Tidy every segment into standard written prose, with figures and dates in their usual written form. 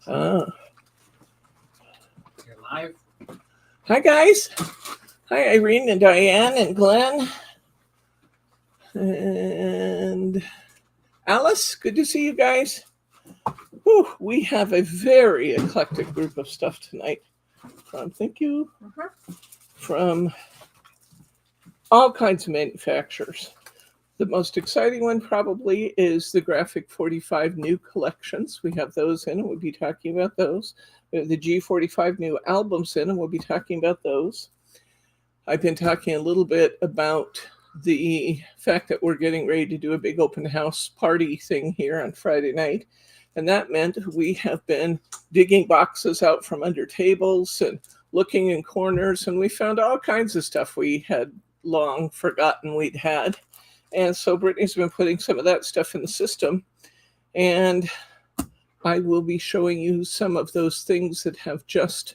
Ah. You're live. Hi, guys. Hi, Irene and Diane and Glenn. And Alice, good to see you guys. Whew, we have a very eclectic group of stuff tonight. Thank you. From all kinds of manufacturers. The most exciting one probably is the Graphic 45 new collections. We have those in, and we'll be talking about those. We have the G45 new albums in, and we'll be talking about those. I've been talking a little bit about the fact that we're getting ready to do a big open house party thing here on Friday night. And that meant we have been digging boxes out from under tables and looking in corners, and we found all kinds of stuff we had long forgotten we'd had. And so Brittany's been putting some of that stuff in the system. And I will be showing you some of those things that have just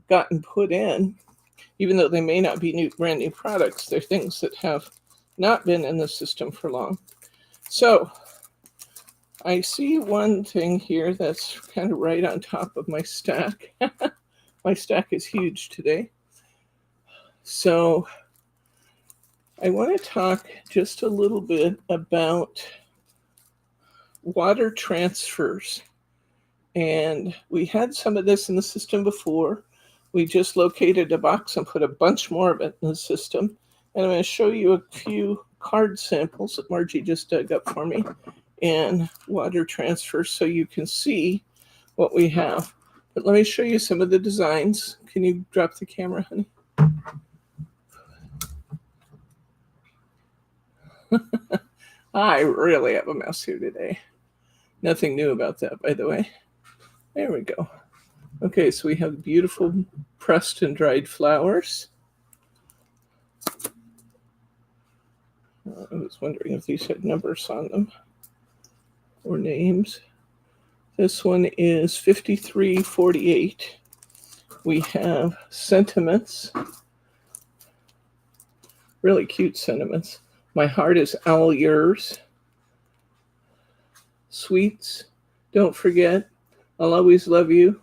gotten put in. Even though they may not be brand new products, they're things that have not been in the system for long. So I see one thing here that's kind of right on top of my stack. My stack is huge today. So I want to talk just a little bit about water transfers. And we had some of this in the system before. We just located a box and put a bunch more of it in the system. And I'm going to show you a few card samples that Margie just dug up for me in water transfer so you can see what we have. But let me show you some of the designs. Can you drop the camera, honey? I really have a mess here today. Nothing new about that, by the way. There we go. Okay, so we have beautiful pressed and dried flowers. I was wondering if these had numbers on them or names. This one is 5348. We have sentiments, really cute sentiments. My heart is all yours. Sweets, don't forget, I'll always love you.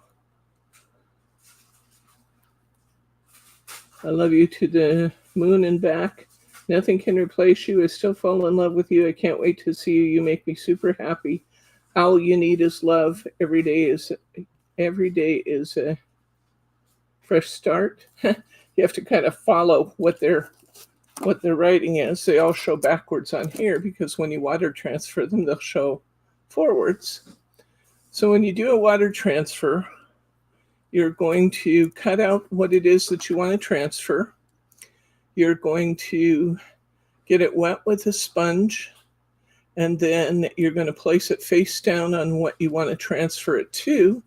I love you to the moon and back. Nothing can replace you. I still fall in love with you. I can't wait to see you. You make me super happy. All you need is love. Every day is a fresh start. You have to kind of follow what their writing is. They all show backwards on here because when you water transfer them, they'll show forwards. So when you do a water transfer, you're going to cut out what it is that you want to transfer. You're going to get it wet with a sponge, and then you're going to place it face down on what you want to transfer it to,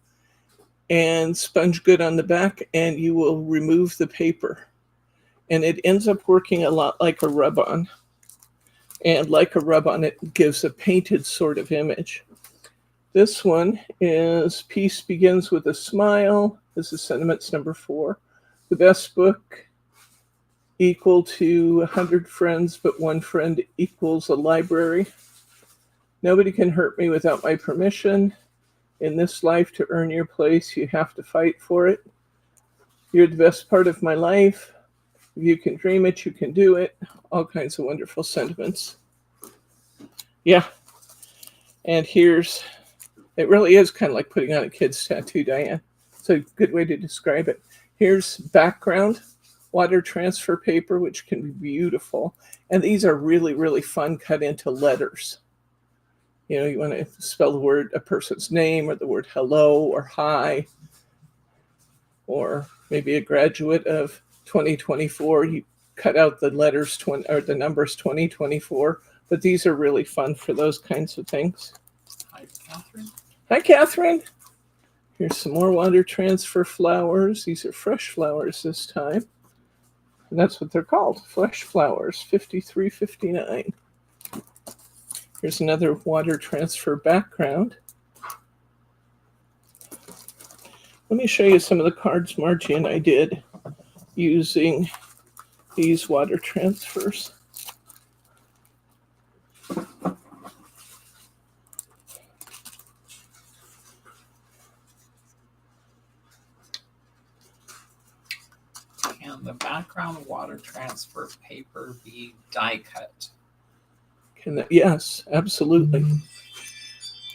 and sponge good on the back, and you will remove the paper. And it ends up working a lot like a rub-on. And like a rub-on, it gives a painted sort of image. This one is Peace Begins with a Smile. This is Sentiments number 4. The best book equal to 100 friends, but one friend equals a library. Nobody can hurt me without my permission. In this life, to earn your place, you have to fight for it. You're the best part of my life. If you can dream it, you can do it. All kinds of wonderful sentiments. Yeah. And it really is kind of like putting on a kid's tattoo, Diane. It's a good way to describe it. Here's background, water transfer paper, which can be beautiful. And these are really, really fun cut into letters. You know, you want to spell a person's name, or the word hello or hi, or maybe a graduate of 2024. You cut out the letters or the numbers 2024. But these are really fun for those kinds of things. Hi, Catherine. Hi, Catherine. Here's some more water transfer flowers. These are fresh flowers this time. And that's what they're called, fresh flowers, 5359. Here's another water transfer background. Let me show you some of the cards Margie and I did using these water transfers. Can the background water transfer paper be die cut? Yes, absolutely.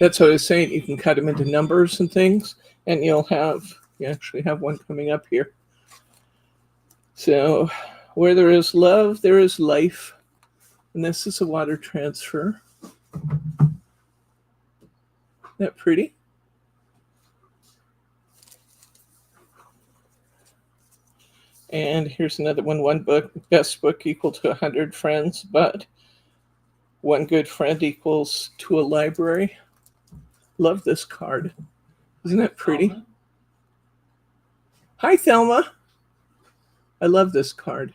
That's what I was saying. You can cut them into numbers and things, and you actually have one coming up here. So where there is love, there is life. And this is a water transfer. Isn't that pretty? And here's another one. One book, best book equal to 100 friends, but one good friend equals to a library. Love this card. Isn't that pretty? Hi, Thelma. I love this card.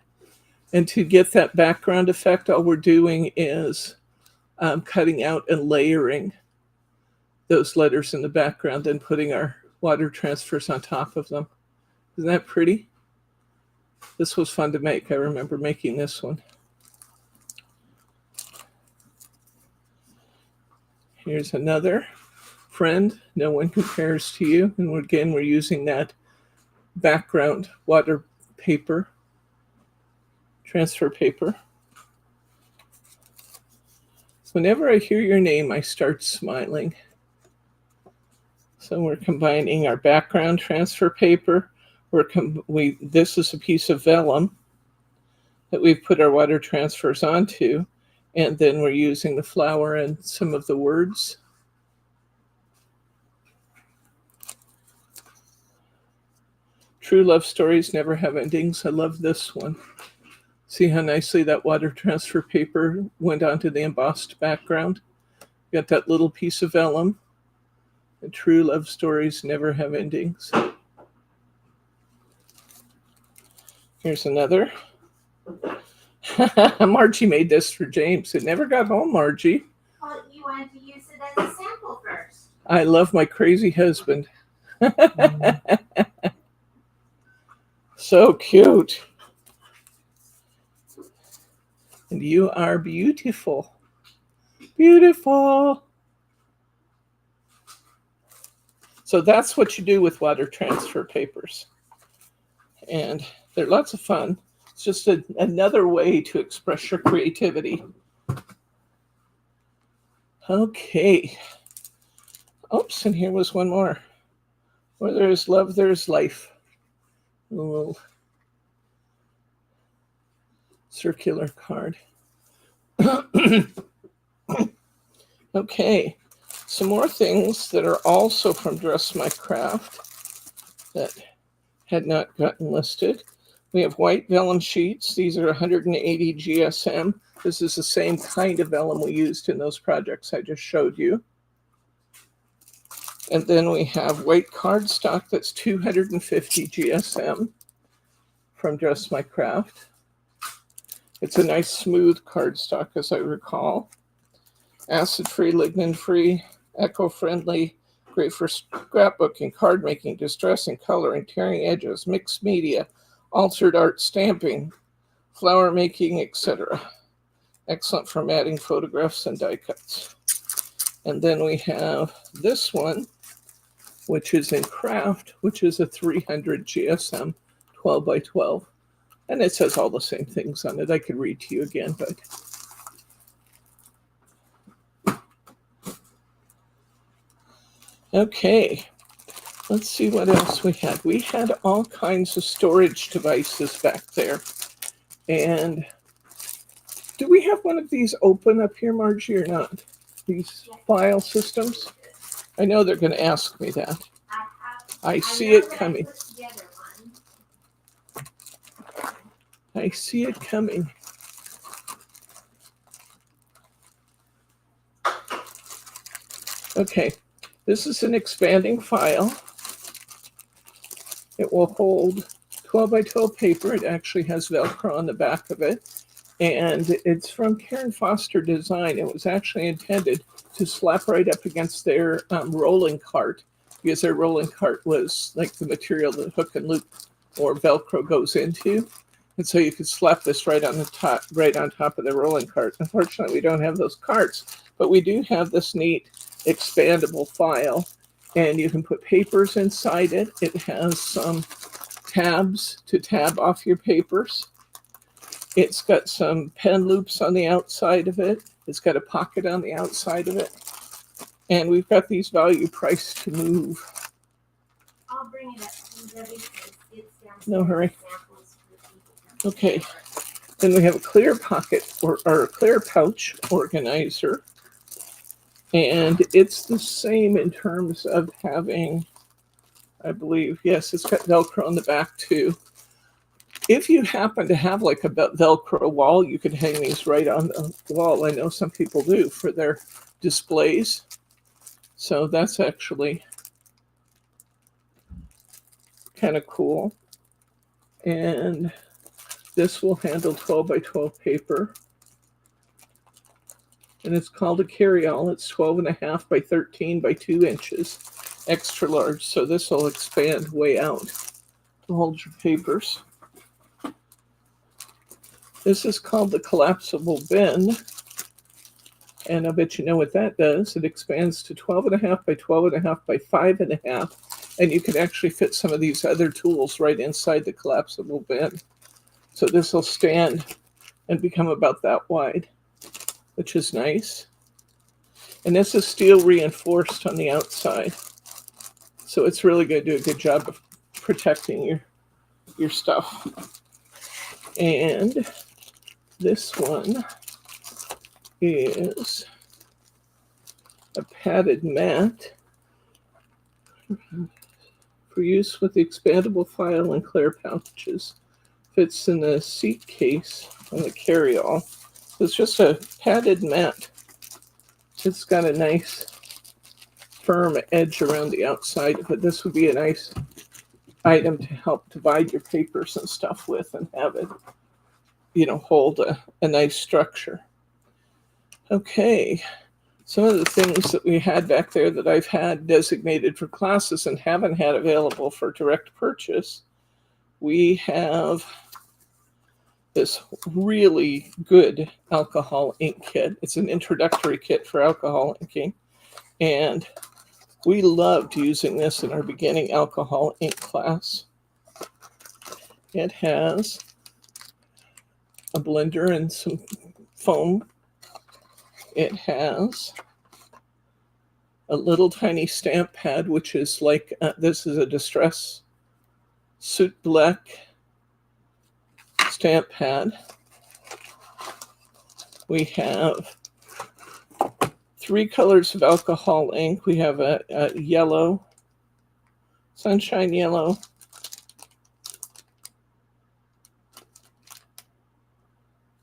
And to get that background effect, all we're doing is cutting out and layering those letters in the background and putting our water transfers on top of them. Isn't that pretty? This was fun to make. I remember making this one. Here's another friend. No one compares to you. And again, we're using that background water paper, transfer paper. Whenever I hear your name, I start smiling. So we're combining our background transfer paper. This is a piece of vellum that we've put our water transfers onto, and then we're using the flower and some of the words. True love stories never have endings. I love this one. See how nicely that water transfer paper went onto the embossed background? Got that little piece of vellum. And true love stories never have endings. Here's another. Margie made this for James. It never got home, Margie. Well, you wanted to use it as a sample first. I love my crazy husband. So cute. And you are beautiful. Beautiful. So that's what you do with water transfer papers. And they're lots of fun. It's just another way to express your creativity. Okay. Oops, and here was one more. Where there is love, there is life. A little circular card. Okay. Some more things that are also from Dress My Craft that had not gotten listed. We have white vellum sheets. These are 180 GSM. This is the same kind of vellum we used in those projects I just showed you. And then we have white cardstock that's 250 GSM from Dress My Craft. It's a nice smooth cardstock, as I recall. Acid-free, lignin-free, eco-friendly, great for scrapbooking, card making, distressing, coloring, tearing edges, mixed media, altered art, stamping, flower making, etc. Excellent for matting photographs and die cuts. And then we have this one, which is in craft, which is a 300 GSM 12 by 12. And it says all the same things on it. I could read to you again, but okay. Let's see what else we had. We had all kinds of storage devices back there. And do we have one of these open up here, Margie, or not? These file systems? I know they're going to ask me that. I see it coming. I see it coming. Okay, this is an expanding file. It will hold 12 by 12 paper. It actually has Velcro on the back of it. And it's from Karen Foster Design. It was actually intended to slap right up against their rolling cart, because their rolling cart was like the material that hook and loop or Velcro goes into. And so you could slap this right on top of the rolling cart. Unfortunately, we don't have those carts, but we do have this neat expandable file, and you can put papers inside it. It has some tabs to tab off your papers. It's got some pen loops on the outside of it. It's got a pocket on the outside of it. And we've got these value priced to move. I'll bring it up to you, Debbie, because it's downstairs. No hurry. Samples for people. Okay. Then we have a clear pocket or a clear pouch organizer. And it's the same in terms of having, I believe, yes, it's got Velcro on the back too. If you happen to have like a Velcro wall, you could hang these right on the wall. I know some people do for their displays. So that's actually kind of cool. And this will handle 12 by 12 paper. And it's called a carry-all. It's 12.5 by 13 by 2 inches, extra large. So this will expand way out to hold your papers. This is called the collapsible bin. And I bet you know what that does. It expands to 12.5 by 12.5 by 5.5. And you can actually fit some of these other tools right inside the collapsible bin. So this will stand and become about that wide, which is nice. And this is steel reinforced on the outside. So it's really going to do a good job of protecting your stuff. And this one is a padded mat for use with the expandable file and clear pouches. Fits in the seat case on the carry-all. It's just a padded mat. It's got a nice firm edge around the outside of it. This would be a nice item to help divide your papers and stuff with and have it, hold a nice structure. Okay, some of the things that we had back there that I've had designated for classes and haven't had available for direct purchase. We have this really good alcohol ink kit. It's an introductory kit for alcohol inking. And we loved using this in our beginning alcohol ink class. It has a blender and some foam. It has a little tiny stamp pad, which is like, this is a Distress Soot Black stamp pad. We have 3 colors of alcohol ink. We have a yellow, sunshine yellow,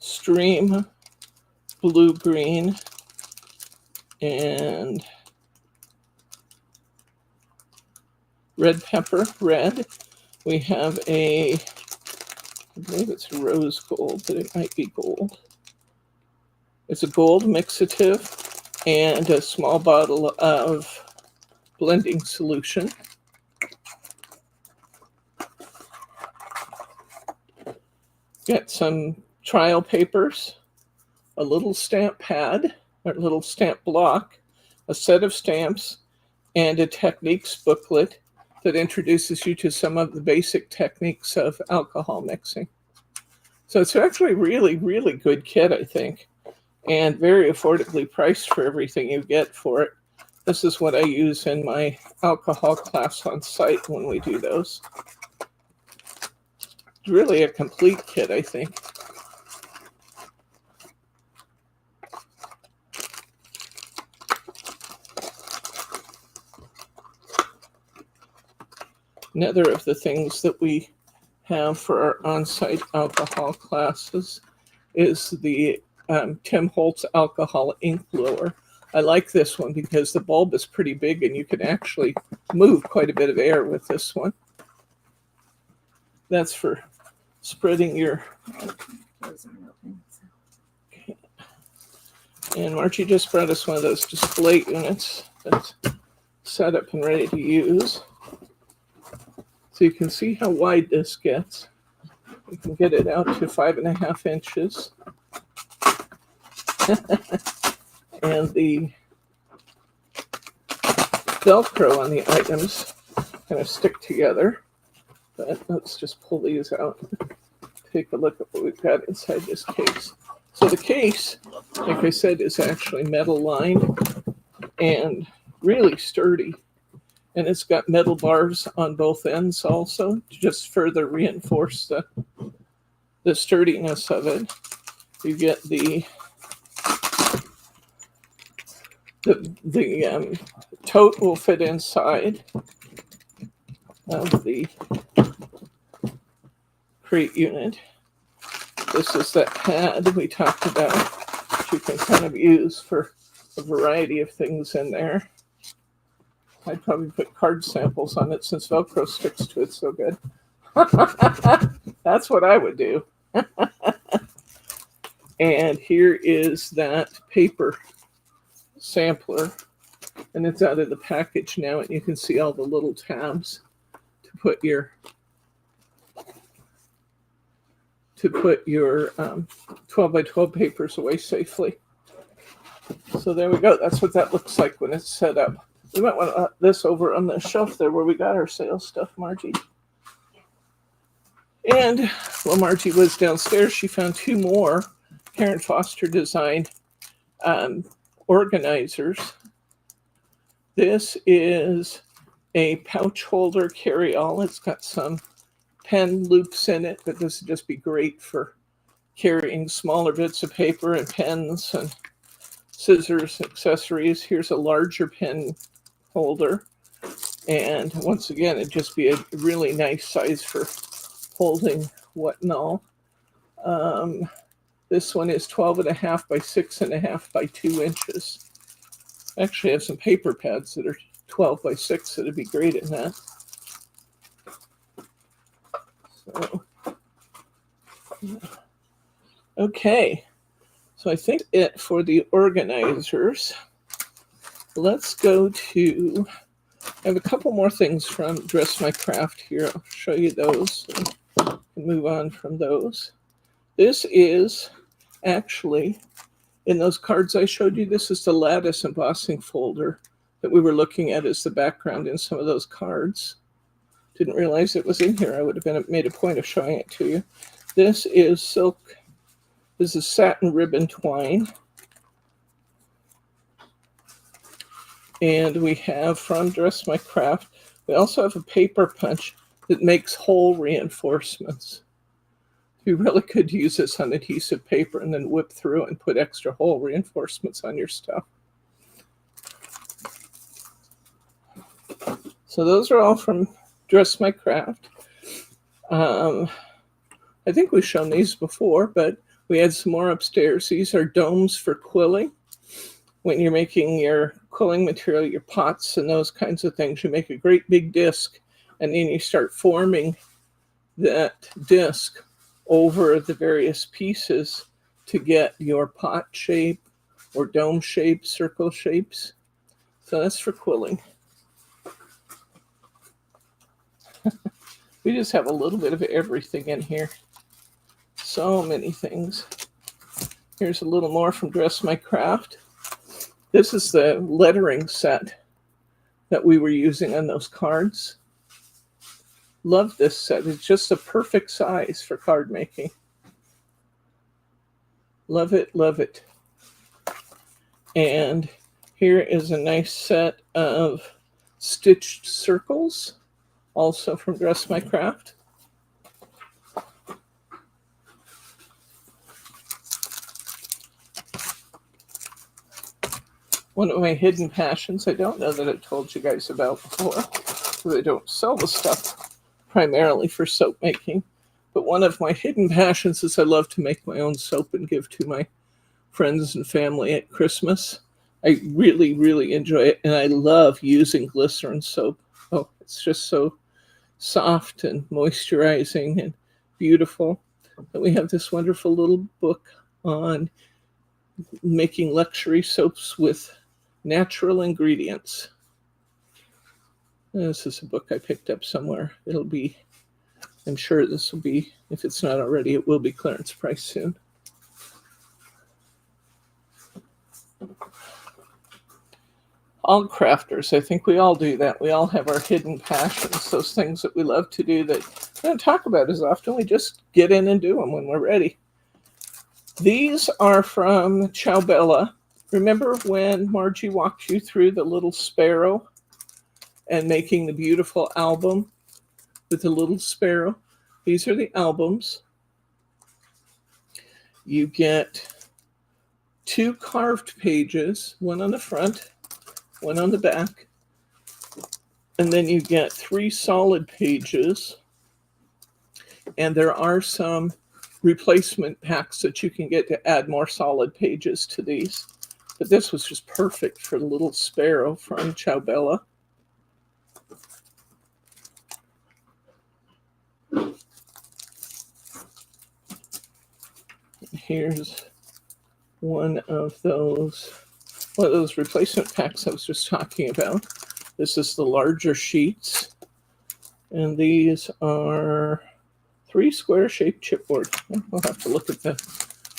stream blue-green, and red pepper red. We have I believe it's rose gold, but it might be gold. It's a gold mixative and a small bottle of blending solution. Got some trial papers, a little stamp pad, or little stamp block, a set of stamps, and a techniques booklet that introduces you to some of the basic techniques of alcohol mixing. So it's actually really, really good kit, I think, and very affordably priced for everything you get for it. This is what I use in my alcohol class on site when we do those. It's really a complete kit, I think. Another of the things that we have for our on-site alcohol classes is the Tim Holtz alcohol ink blower. I like this one because the bulb is pretty big and you can actually move quite a bit of air with this one. That's for spreading your... Okay. And Margie just brought us one of those display units that's set up and ready to use. So you can see how wide this gets. You can get it out to 5.5 inches. And the Velcro on the items kind of stick together. But let's just pull these out and take a look at what we've got inside this case. So the case, like I said, is actually metal lined and really sturdy. And it's got metal bars on both ends also to just further reinforce the sturdiness of it. You get the tote will fit inside of the crate unit. This is that pad we talked about, which you can kind of use for a variety of things in there. I'd probably put card samples on it since Velcro sticks to it so good. That's what I would do. And here is that paper sampler, and it's out of the package now, and you can see all the little tabs to put your 12 by 12 papers away safely. So there we go. That's what that looks like when it's set up. We might want to put this over on the shelf there where we got our sales stuff, Margie. And while Margie was downstairs, she found two more Karen Foster designed organizers. This is a pouch holder carry-all. It's got some pen loops in it, but this would just be great for carrying smaller bits of paper and pens and scissors, accessories. Here's a larger pen holder. And once again, it'd just be a really nice size for holding what and all. This one is 12.5 by 6.5 by 2 inches. I actually have some paper pads that are 12 by 6 that'd be great in that. So, okay. So I think it for the organizers. Let's go to, I have a couple more things from Dress My Craft here. I'll show you those and move on from those. This is actually, in those cards I showed you, this is the lattice embossing folder that we were looking at as the background in some of those cards. Didn't realize it was in here. I would have made a point of showing it to you. This is silk. This is satin ribbon twine. And we have from Dress My Craft, we also have a paper punch that makes hole reinforcements. You really could use this on adhesive paper and then whip through and put extra hole reinforcements on your stuff. So those are all from Dress My Craft. I think we've shown these before, but we had some more upstairs. These are domes for quilling. When you're making your quilling material, your pots and those kinds of things, you make a great big disc, and then you start forming that disc over the various pieces to get your pot shape or dome shape, circle shapes. So that's for quilling. We just have a little bit of everything in here. So many things. Here's a little more from Dress My Craft. This is the lettering set that we were using on those cards. Love this set. It's just a perfect size for card making. Love it, love it. And here is a nice set of stitched circles, also from Dress My Craft. One of my hidden passions, I don't know that I told you guys about before, because I don't sell the stuff primarily for soap making, but one of my hidden passions is I love to make my own soap and give to my friends and family at Christmas. I really, really enjoy it, and I love using glycerin soap. Oh, it's just so soft and moisturizing and beautiful. And we have this wonderful little book on making luxury soaps with natural ingredients. This is a book I picked up somewhere. It'll be, I'm sure this will be, if it's not already, it will be clearance price soon. All crafters, I think we all do that. We all have our hidden passions, those things that we love to do that don't talk about as often. We just get in and do them when we're ready. These are from Ciao Bella. Remember when Margie walked you through the little sparrow and making the beautiful album with the little sparrow? These are the albums. You get 2 carved pages, one on the front, one on the back, and then you get 3 solid pages. And there are some replacement packs that you can get to add more solid pages to these. But this was just perfect for the little sparrow from Ciao Bella. Here's one of those replacement packs I was just talking about. This is the larger sheets. And these are 3 square-shaped chipboard. We'll have to look at the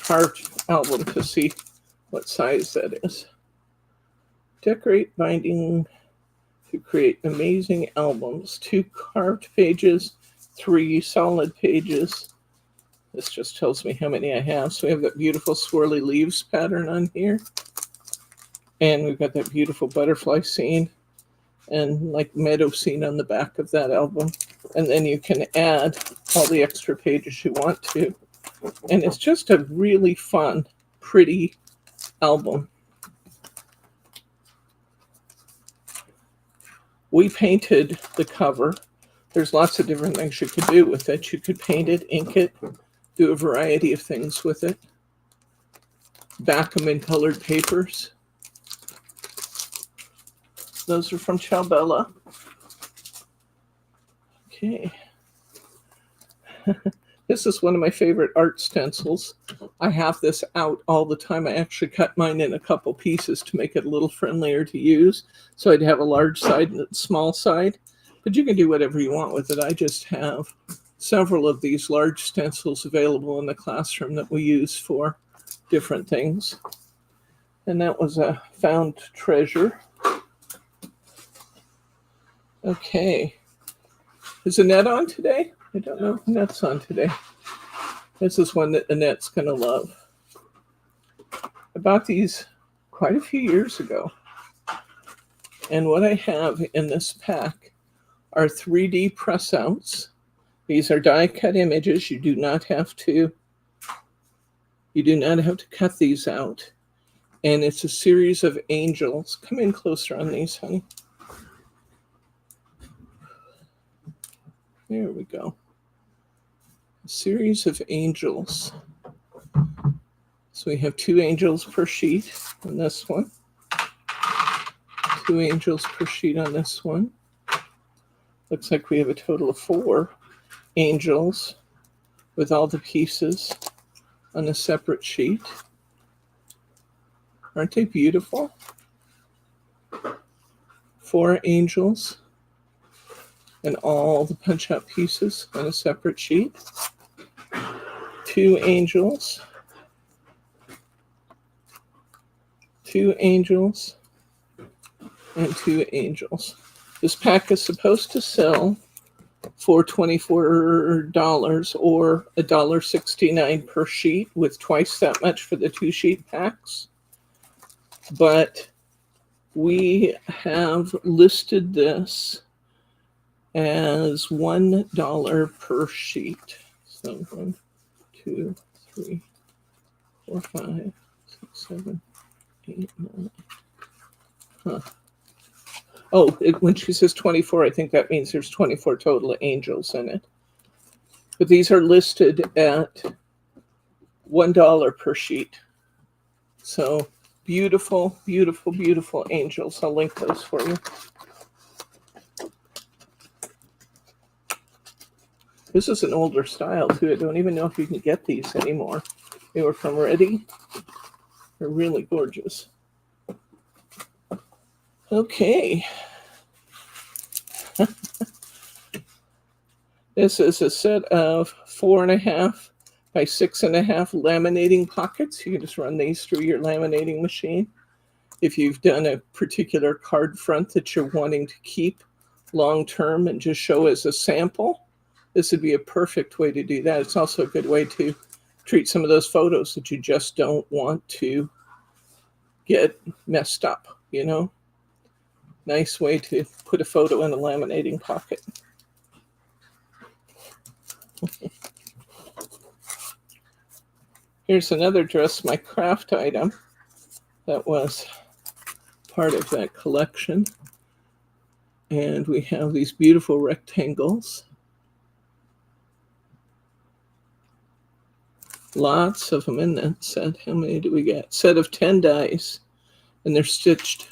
carved album to see what size that is. Decorate binding to create amazing albums. 2 carved pages, 3 solid pages. This just tells me how many I have. So we have that beautiful swirly leaves pattern on here. And we've got that beautiful butterfly scene and like meadow scene on the back of that album. And then you can add all the extra pages you want to. And it's just a really fun, pretty album. We painted the cover. There's lots of different things you could do with it. You could paint it, ink it, do a variety of things with it. Back them in colored papers. Those are from Ciao Bella. Okay. This is one of my favorite art stencils. I have this out all the time. I actually cut mine in a couple pieces to make it a little friendlier to use. So I'd have a large side and a small side. But you can do whatever you want with it. I just have several of these large stencils available in the classroom that we use for different things. And that was a found treasure. Okay. Is Annette on today? I don't know if Annette's on today. This is one that Annette's going to love. I bought these quite a few years ago. And what I have in this pack are 3D press outs. These are die cut images. You do not have to cut these out. And it's a series of angels. Come in closer on these, honey. There we go. A series of angels. So we have 2 angels per sheet on this one. 2 angels per sheet on this one. Looks like we have a total of 4 angels with all the pieces on a separate sheet. Aren't they beautiful? 4 angels and all the punch-out pieces on a separate sheet. 2 angels. 2 angels. And 2 angels. This pack is supposed to sell for $24 or $1.69 per sheet, with twice that much for the 2-sheet packs. But we have listed this as $1 per sheet. So 1, 2, 3, 4, 5, 6, 7, 8, 9. Huh. Oh, when she says 24, I think that means there's 24 total angels in it. But these are listed at $1 per sheet. So beautiful, beautiful, beautiful angels. I'll link those for you. This is an older style, too. I don't even know if you can get these anymore. They were from Reddy. They're really gorgeous. Okay. This is a set of 4.5 by 6.5 laminating pockets. You can just run these through your laminating machine. If you've done a particular card front that you're wanting to keep long term and just show as a sample, This would be a perfect way to do that. It's also a good way to treat some of those photos that you just don't want to get messed up, you know? Nice way to put a photo in a laminating pocket. Here's another Dress My Craft item that was part of that collection. And we have these beautiful rectangles. Lots of them in that set. How many do we get? Set of 10 dies, and they're stitched.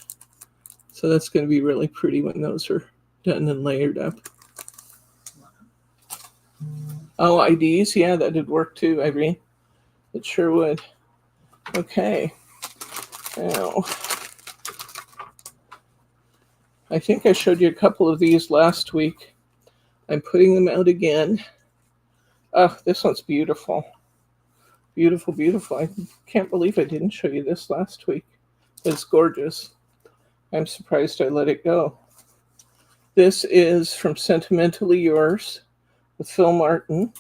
So that's going to be really pretty when those are done and layered up. Oh, IDs? Yeah, that'd work too, Irene. It sure would. Okay. Now, I think I showed you a couple of these last week. I'm putting them out again. Oh, this one's beautiful. Beautiful, beautiful. I can't believe I didn't show you this last week. It's gorgeous. I'm surprised I let it go. This is from Sentimentally Yours with Phil Martin.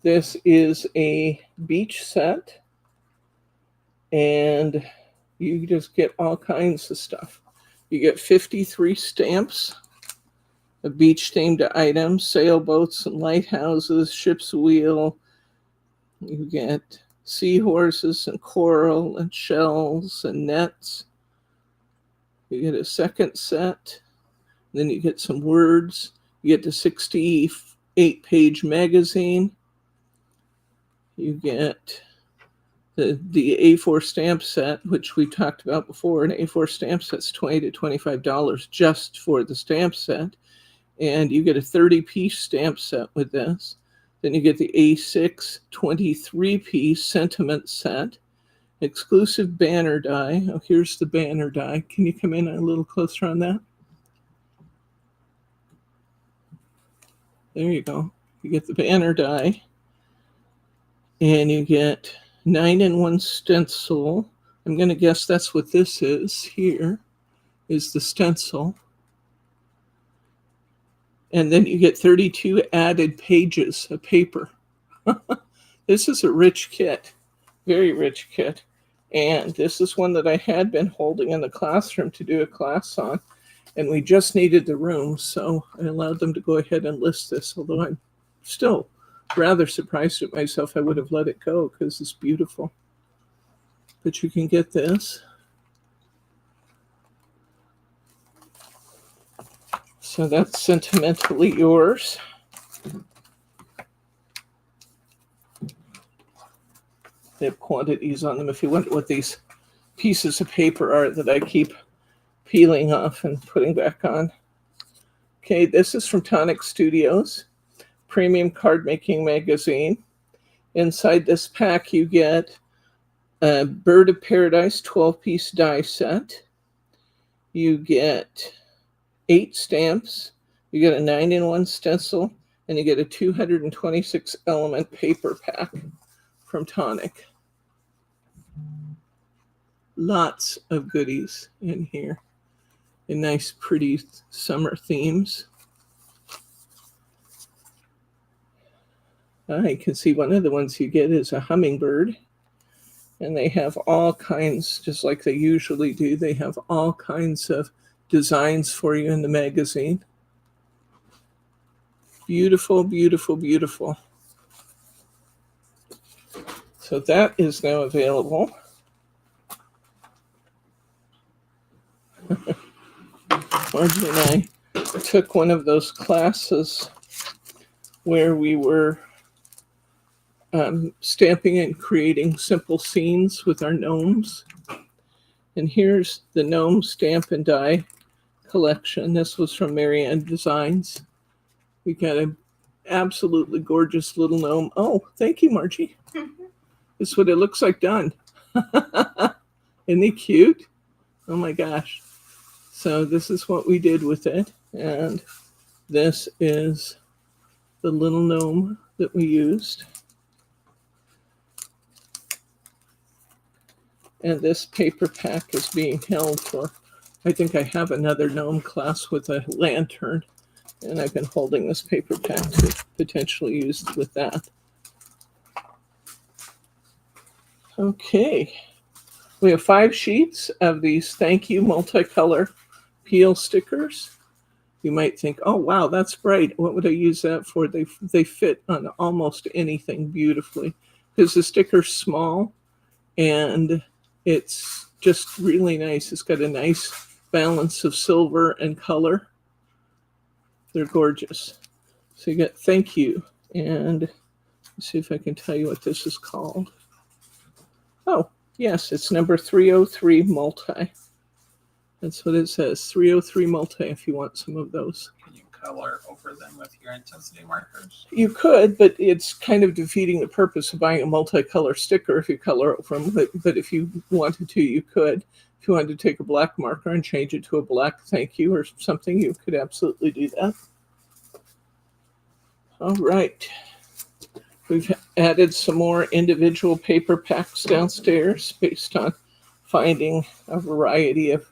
This is a beach set, and you just get all kinds of stuff. You get 53 stamps of beach-themed items, sailboats and lighthouses, ship's wheel. You get seahorses and coral and shells and nets. You get a second set. Then you get some words. You get the 68-page magazine. You get the A4 stamp set, which we talked about before. An A4 stamp set's $20 to $25 just for the stamp set. And you get a 30-piece stamp set with this. Then you get the A6 23-piece sentiment set, exclusive banner die. Oh, here's the banner die. Can you come in a little closer on that? There you go. You get the banner die. And you get 9-in-1 stencil. I'm going to guess that's what this is here, is the stencil. And then you get 32 added pages of paper. This is a rich kit, very rich kit. And this is one that I had been holding in the classroom to do a class on. And we just needed the room, so I allowed them to go ahead and list this, although I'm still rather surprised at myself. I would have let it go because it's beautiful. But you can get this. So that's Sentimentally Yours. They have quantities on them if you wonder what these pieces of paper are that I keep peeling off and putting back on. Okay, this is from Tonic Studios, premium card making magazine. Inside this pack, you get a Bird of Paradise 12-piece die set. You get 8 stamps, you get a 9-in-1 stencil, and you get a 226 element paper pack from Tonic. Lots of goodies in here, and nice pretty summer themes. I can see one of the ones you get is a hummingbird, and they have all kinds, just like they usually do, they have all kinds of designs for you in the magazine. Beautiful, beautiful, beautiful. So that is now available. Margie and I took one of those classes where we were stamping and creating simple scenes with our gnomes. And here's the gnome stamp and die collection. This was from Marianne Designs. We got an absolutely gorgeous little gnome. Oh, thank you, Margie. This is what it looks like done. Isn't he cute? Oh my gosh. So this is what we did with it. And this is the little gnome that we used. And this paper pack is being held for, I think I have another gnome class with a lantern And I've been holding this paper pack to potentially use with that. Okay. We have 5 sheets of these thank you multicolor peel stickers. You might think, oh wow, that's bright. What would I use that for? They fit on almost anything beautifully because the sticker's small and it's just really nice. It's got a nice balance of silver and color. They're gorgeous. So you get thank you, and let's see if I can tell you what this is called. Oh, yes, it's number 303 multi. That's what it says, 303 multi, if you want some of those. Can you color over them with your intensity markers? You could, but it's kind of defeating the purpose of buying a multicolor sticker if you color over them. But if you wanted to, you could. If you wanted to take a black marker and change it to a black thank you or something, you could absolutely do that. All right. We've added some more individual paper packs downstairs based on finding a variety of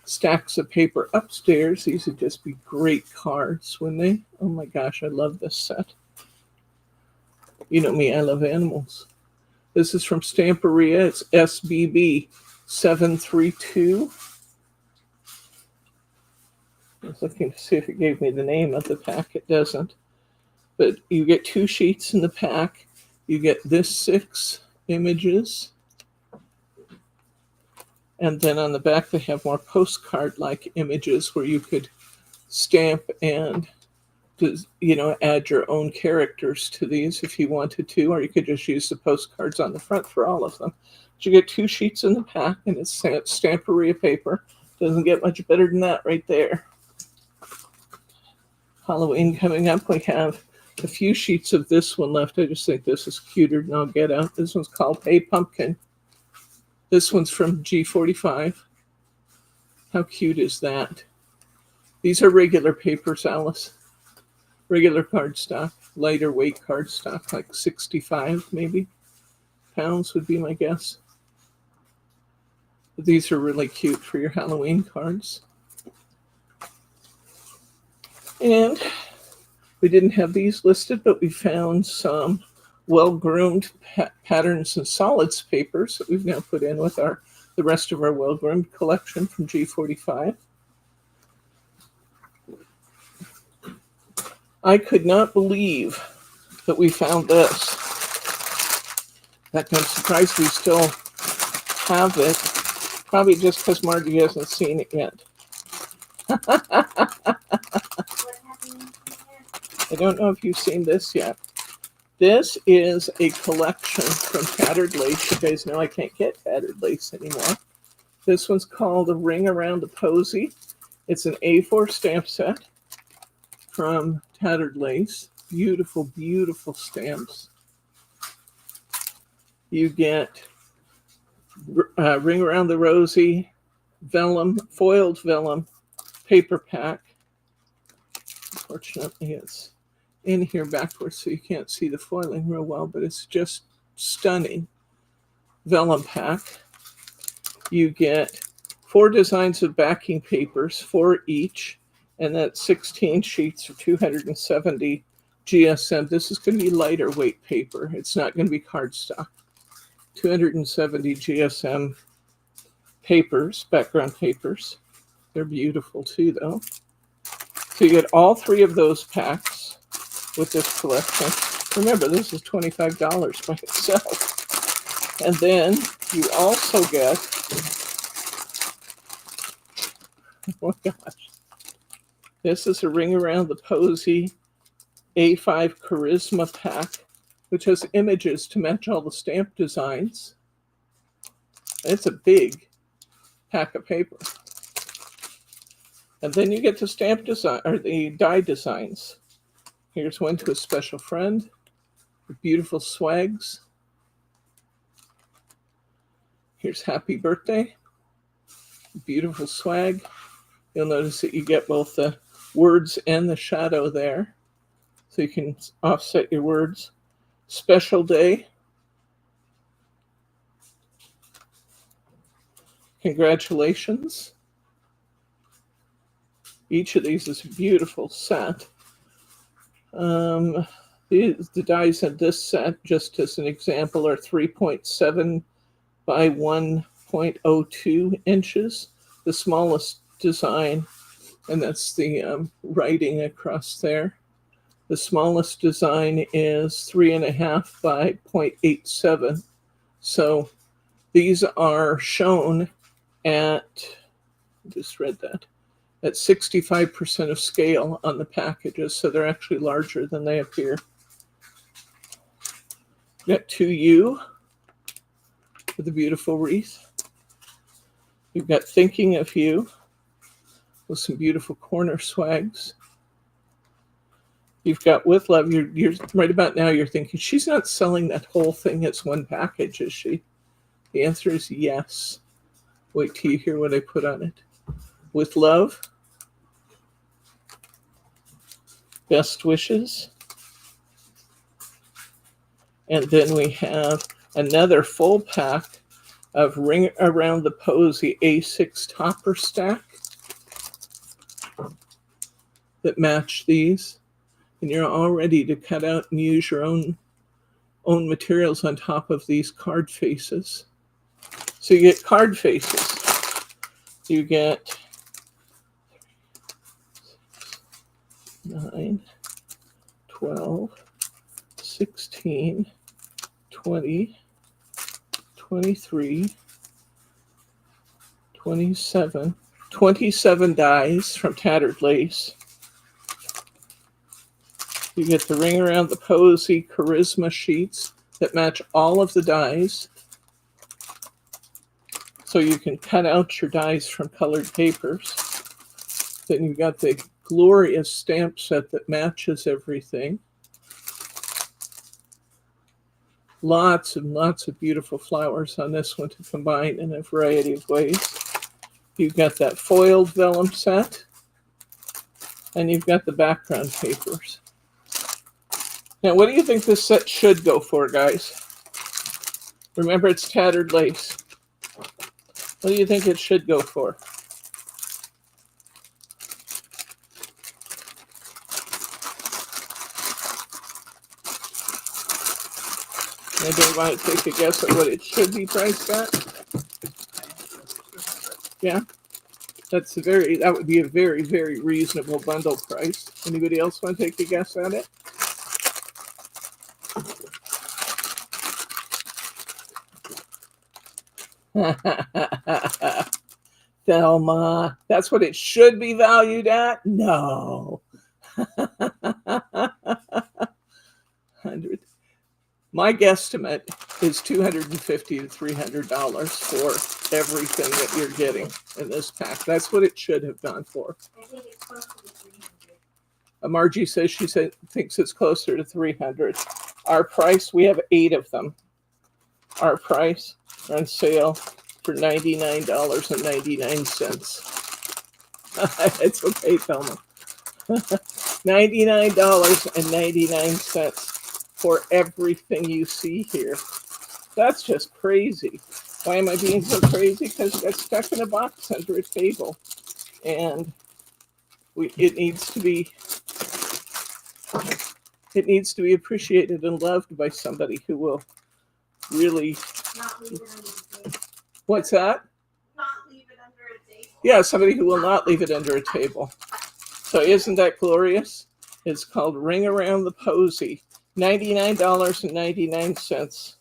stacks of paper upstairs. These would just be great cards, wouldn't they? Oh my gosh, I love this set. You know me, I love animals. This is from Stamperia. It's SBB 732. I was looking to see if it gave me the name of the pack. It doesn't. But you get 2 sheets in the pack. You get this 6 images. And then on the back, they have more postcard-like images where you could stamp and, add your own characters to these if you wanted to, or you could just use the postcards on the front for all of them. But you get 2 sheets in the pack, and it's Stamperia paper. Doesn't get much better than that right there. Halloween coming up, we have a few sheets of this one left. I just think this is cuter than I'll get out. This one's called Hey Pumpkin. This one's from G45. How cute is that? These are regular papers, Alice. Regular cardstock, lighter weight cardstock, like 65 maybe pounds would be my guess. But these are really cute for your Halloween cards. And we didn't have these listed, but we found some well-groomed patterns and solids papers that we've now put in with the rest of our well-groomed collection from G45. I could not believe that we found this. In fact, I'm surprised we still have it, probably just because Margie hasn't seen it yet. I don't know if you've seen this yet. This is a collection from Tattered Lace. You guys know I can't get Tattered Lace anymore. This one's called A Ring Around the Posy. It's an A4 stamp set from Tattered Lace. Beautiful, beautiful stamps. You get Ring Around the Rosy, vellum, foiled vellum, paper pack. Unfortunately, it's in here backwards, so you can't see the foiling real well, but it's just stunning. Vellum pack. You get 4 designs of backing papers, 4 each, and that's 16 sheets of 270 GSM. This is going to be lighter weight paper. It's not going to be cardstock. 270 GSM papers, background papers. They're beautiful too, though. So you get all 3 of those packs with this collection. Remember, this is $25 by itself. And then you also get, oh my gosh, this is a Ring Around the Posy A5 Charisma pack, which has images to match all the stamp designs. It's a big pack of paper. And then you get the stamp design, or the die designs. Here's one to a special friend with beautiful swags. Here's Happy Birthday, beautiful swag. You'll notice that you get both the words and the shadow there, so you can offset your words. Special Day. Congratulations. Each of these is a beautiful set. The dies in this set, just as an example, are 3.7 by 1.02 inches, the smallest design, and that's the writing across there. The smallest design is 3.5 by 0.87. So these are shown at, just read that, at 65% of scale on the packages, so they're actually larger than they appear. Got 2U with a beautiful wreath. You've got Thinking of You with some beautiful corner swags. You've got With Love. You're right about now, you're thinking, she's not selling that whole thing as one package, is she? The answer is yes. Wait till you hear what I put on it. With Love, Best Wishes, and then we have another full pack of Ring Around the Posy A6 topper stack that match these, and you're all ready to cut out and use your own materials on top of these card faces. So you get card faces. You get 9, 12, 16, 20, 23, 27, 27 dies from Tattered Lace. You get the Ring Around the Posy Charisma sheets that match all of the dies. So you can cut out your dies from colored papers. Then you've got the glorious stamp set that matches everything. Lots and lots of beautiful flowers on this one to combine in a variety of ways. You've got that foiled vellum set, and you've got the background papers. Now, what do you think this set should go for, guys? Remember, it's Tattered Lace. What do you think it should go for? Anybody want to take a guess at what it should be priced at? Yeah, that would be a very, very reasonable bundle price. Anybody else want to take a guess at it? Thelma, that's what it should be valued at? No. 100. My guesstimate is $250 to $300 for everything that you're getting in this pack. That's what it should have gone for. I think it's close to the 300. Margie says thinks it's closer to 300. Our price, we have 8 of them. Our price on sale for $99.99. It's okay, Thelma. $99.99 for everything you see here. That's just crazy. Why am I being so crazy? Because it got stuck in a box under a table, and it needs to be appreciated and loved by somebody who will really. Not leave it under the table. What's that? Not leave it under a table. Yeah, somebody who will not leave it under a table. So isn't that glorious? It's called Ring Around the Posy. $99.99.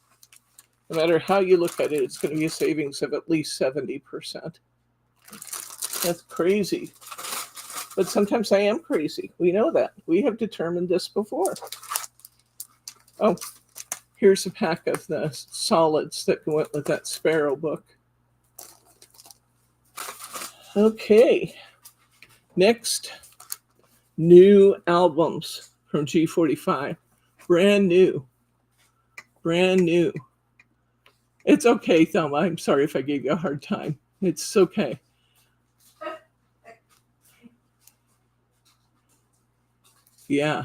No matter how you look at it, it's going to be a savings of at least 70%. That's crazy. But sometimes I am crazy. We know that. We have determined this before. Oh, here's a pack of the solids that went with that Sparrow book. Okay. Next, new albums from G45. Brand new. Brand new. It's okay, Thelma. I'm sorry if I gave you a hard time. It's okay. Yeah.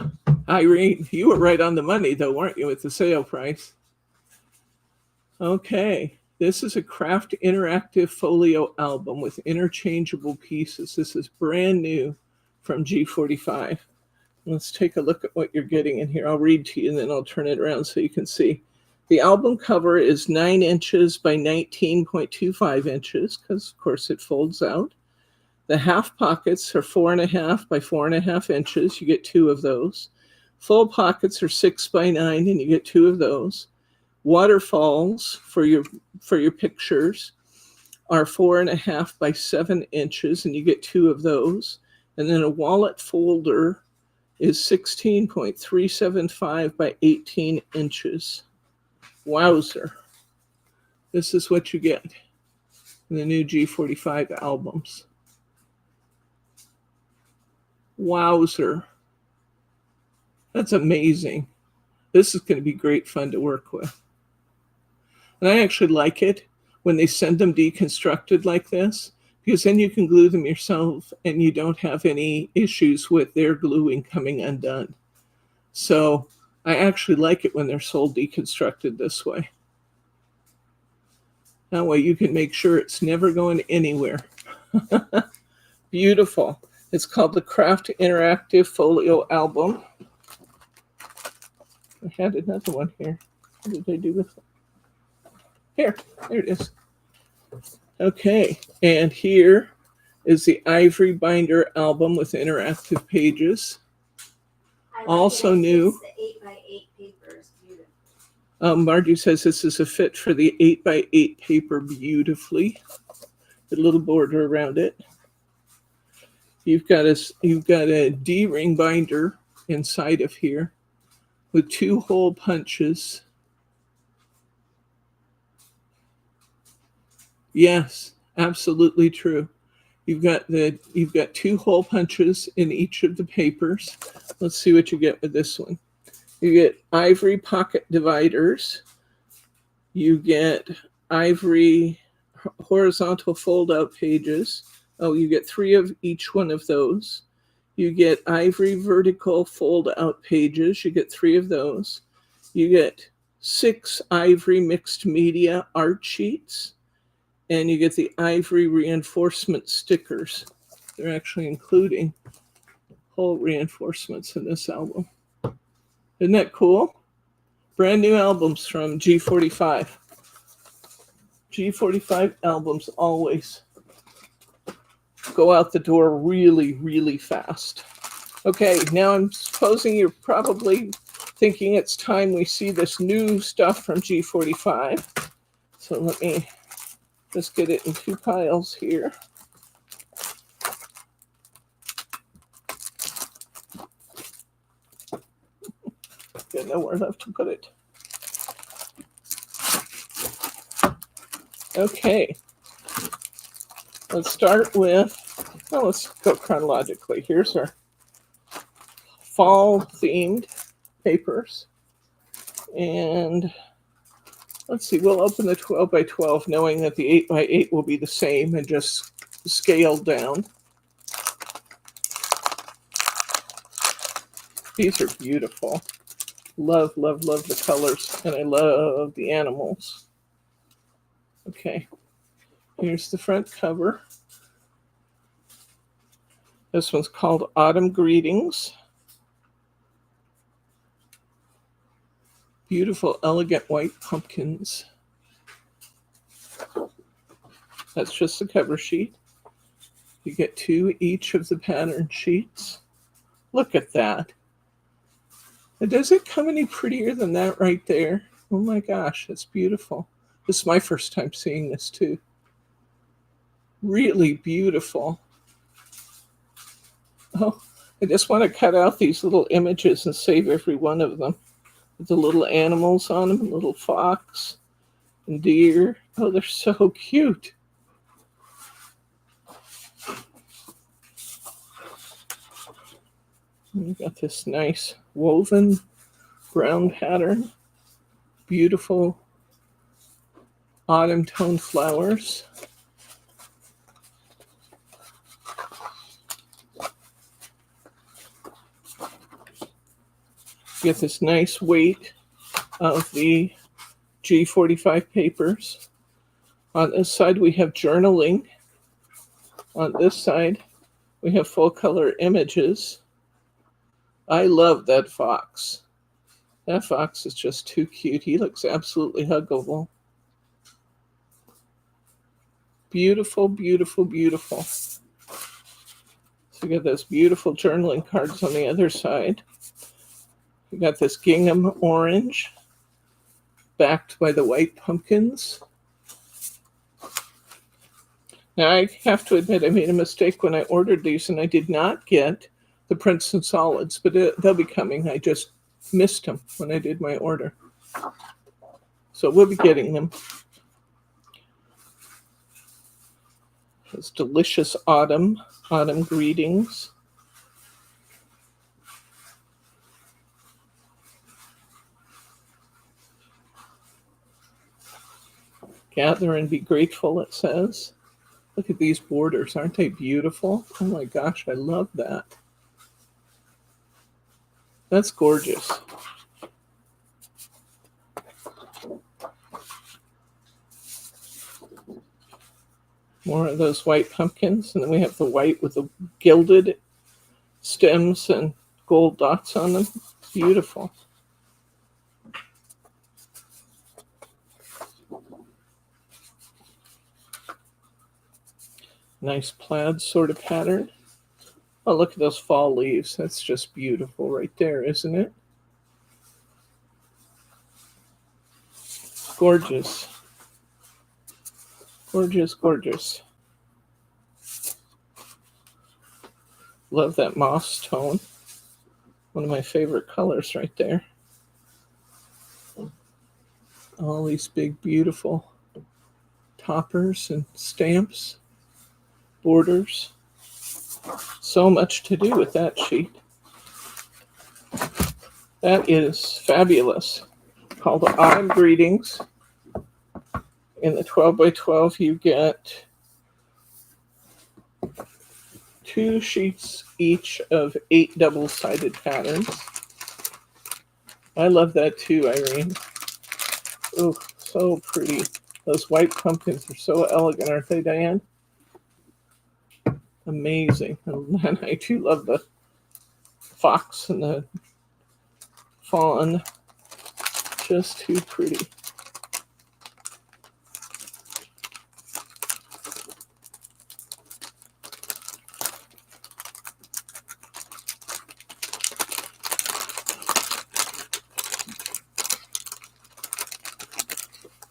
Irene, you were right on the money, though, weren't you, with the sale price? Okay. This is a Craft Interactive Folio album with interchangeable pieces. This is brand new from G45. Let's take a look at what you're getting in here. I'll read to you and then I'll turn it around so you can see. The album cover is 9 inches by 19.25 inches because, of course, it folds out. The half pockets are 4.5 by 4.5 inches. You get 2 of those. Full pockets are 6 by 9, and you get 2 of those. Waterfalls for your pictures are 4.5 by 7 inches, and you get 2 of those. And then a wallet folder is 16.375 by 18 inches. Wowzer. This is what you get in the new G45 albums. Wowzer. That's amazing. This is going to be great fun to work with. And I actually like it when they send them deconstructed like this, because then you can glue them yourself and you don't have any issues with their gluing coming undone. So I actually like it when they're sold deconstructed this way. That way you can make sure it's never going anywhere. Beautiful. It's called the Craft Interactive Folio Album. I had another one here. What did I do with it? Here, there it is. Okay, and here is the Ivory Binder album with interactive pages. Also new. The 8x8 paper is beautiful. Margie says this is a fit for the 8x8 paper beautifully. The little border around it. You've got a D-ring binder inside of here with 2 hole punches. Yes, absolutely true. You've got 2 hole punches in each of the papers. Let's see what you get with this one. You get ivory pocket dividers. You get ivory horizontal fold-out pages. Oh, you get 3 of each one of those. You get ivory vertical fold-out pages. You get 3 of those. You get 6 ivory mixed media art sheets. And you get the ivory reinforcement stickers. They're actually including whole reinforcements in this album. Isn't that cool? Brand new albums from G45. G45 albums always go out the door really, really fast. Okay, now I'm supposing you're probably thinking it's time we see this new stuff from G45. So let me just get it in 2 piles here. Got nowhere left to put it. Okay. Let's start with, well, let's go chronologically. Here's our fall themed papers. And let's see, we'll open the 12 by 12 knowing that the 8 by 8 will be the same and just scaled down. These are beautiful. Love, love, love the colors, and I love the animals. Okay, here's the front cover. This one's called Autumn Greetings. Beautiful, elegant white pumpkins. That's just the cover sheet. You get 2 each of the pattern sheets. Look at that. And does it come any prettier than that right there? Oh my gosh, that's beautiful. This is my first time seeing this too. Really beautiful. Oh, I just want to cut out these little images and save every one of them. With the little animals on them, little fox and deer. Oh, they're so cute. We've got this nice woven brown pattern. Beautiful autumn tone flowers. Get this nice weight of the G45 papers. On this side we have journaling. On this side We have full color images. I love that fox. That fox is just too cute. He looks absolutely huggable. Beautiful, beautiful, beautiful. So we got those beautiful journaling cards on the other side. We got this gingham orange, backed by the white pumpkins. Now, I have to admit I made a mistake when I ordered these, and I did not get the Princeton Solids, but they'll be coming. I just missed them when I did my order. So we'll be getting them. It's delicious autumn greetings. Gather and be grateful, it says. Look at these borders. Aren't they beautiful? Oh my gosh, I love that. That's gorgeous. More of those white pumpkins. And then we have the white with the gilded stems and gold dots on them. Beautiful. Nice plaid sort of pattern. Oh, look at those fall leaves. That's just beautiful right there, isn't it? Gorgeous. Gorgeous, gorgeous. Love that moss tone. One of my favorite colors right there. All these big, beautiful toppers and stamps, borders. So much to do with that sheet. That is fabulous. Called Autumn Greetings. In the 12 by 12, you get 2 sheets each of 8 double-sided patterns. I love that too, Irene. Oh, so pretty. Those white pumpkins are so elegant, aren't they, Diane? Amazing. And I too love the fox and the fawn. Just too pretty.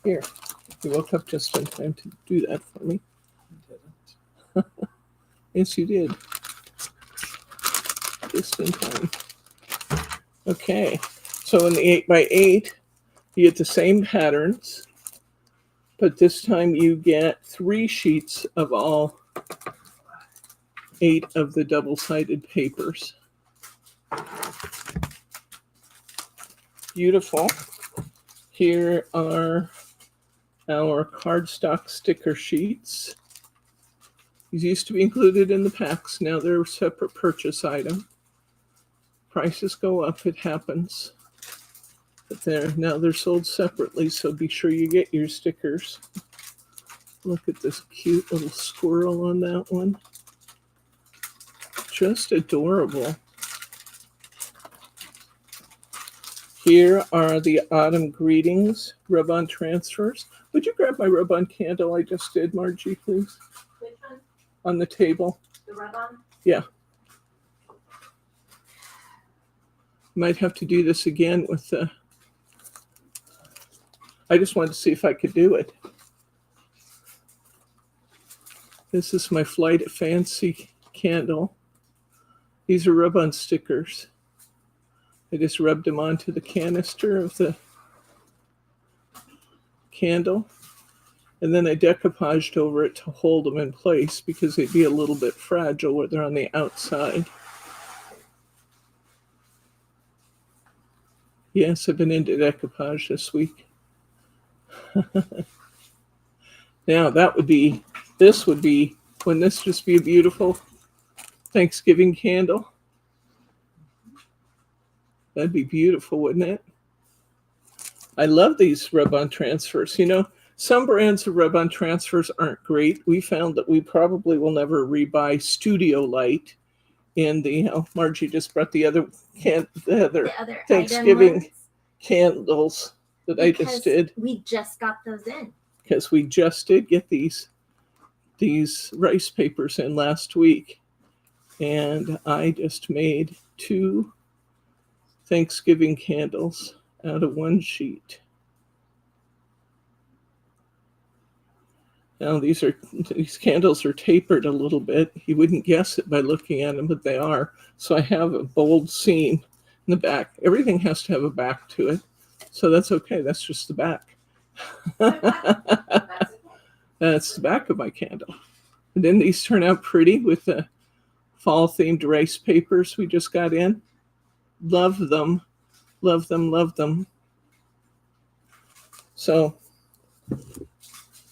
Here, you woke up just in time to do that for me. Didn't. Yes, you did. Just in time. Okay, so in the 8 by 8, you get the same patterns, but this time you get 3 sheets of all 8 of the double-sided papers. Beautiful. Here are our cardstock sticker sheets. These used to be included in the packs. Now they're a separate purchase item. Prices go up, it happens. But now they're sold separately, so be sure you get your stickers. Look at this cute little squirrel on that one. Just adorable. Here are the Autumn Greetings rub-on transfers. Would you grab my rub-on candle I just did, Margie, please? Which one? On the table. The rub-on? Yeah. Might have to do this again with the... I just wanted to see if I could do it. This is my Flight of Fancy candle. These are rub-on stickers. I just rubbed them onto the canister of the candle. And then I decoupaged over it to hold them in place because they'd be a little bit fragile where they're on the outside. Yes, I've been into decoupage this week. Now this would be, wouldn't this just be a beautiful Thanksgiving candle? That'd be beautiful, wouldn't it? I love these rub-on transfers. You know, Some brands of rub-on transfers aren't great. We found that we probably will never rebuy Studio Light. And Margie just brought the other The other Thanksgiving item ones, candles that I because just did, we just got those in. because we just did get these rice papers in last week, and I just made 2 Thanksgiving candles out of 1 sheet. Now these candles are tapered a little bit. You wouldn't guess it by looking at them, but they are. So I have a bold seam in the back. Everything has to have a back to it. So that's okay. That's just the back. That's the back of my candle. And then these turn out pretty with the fall themed rice papers we just got in. Love them. Love them, love them. So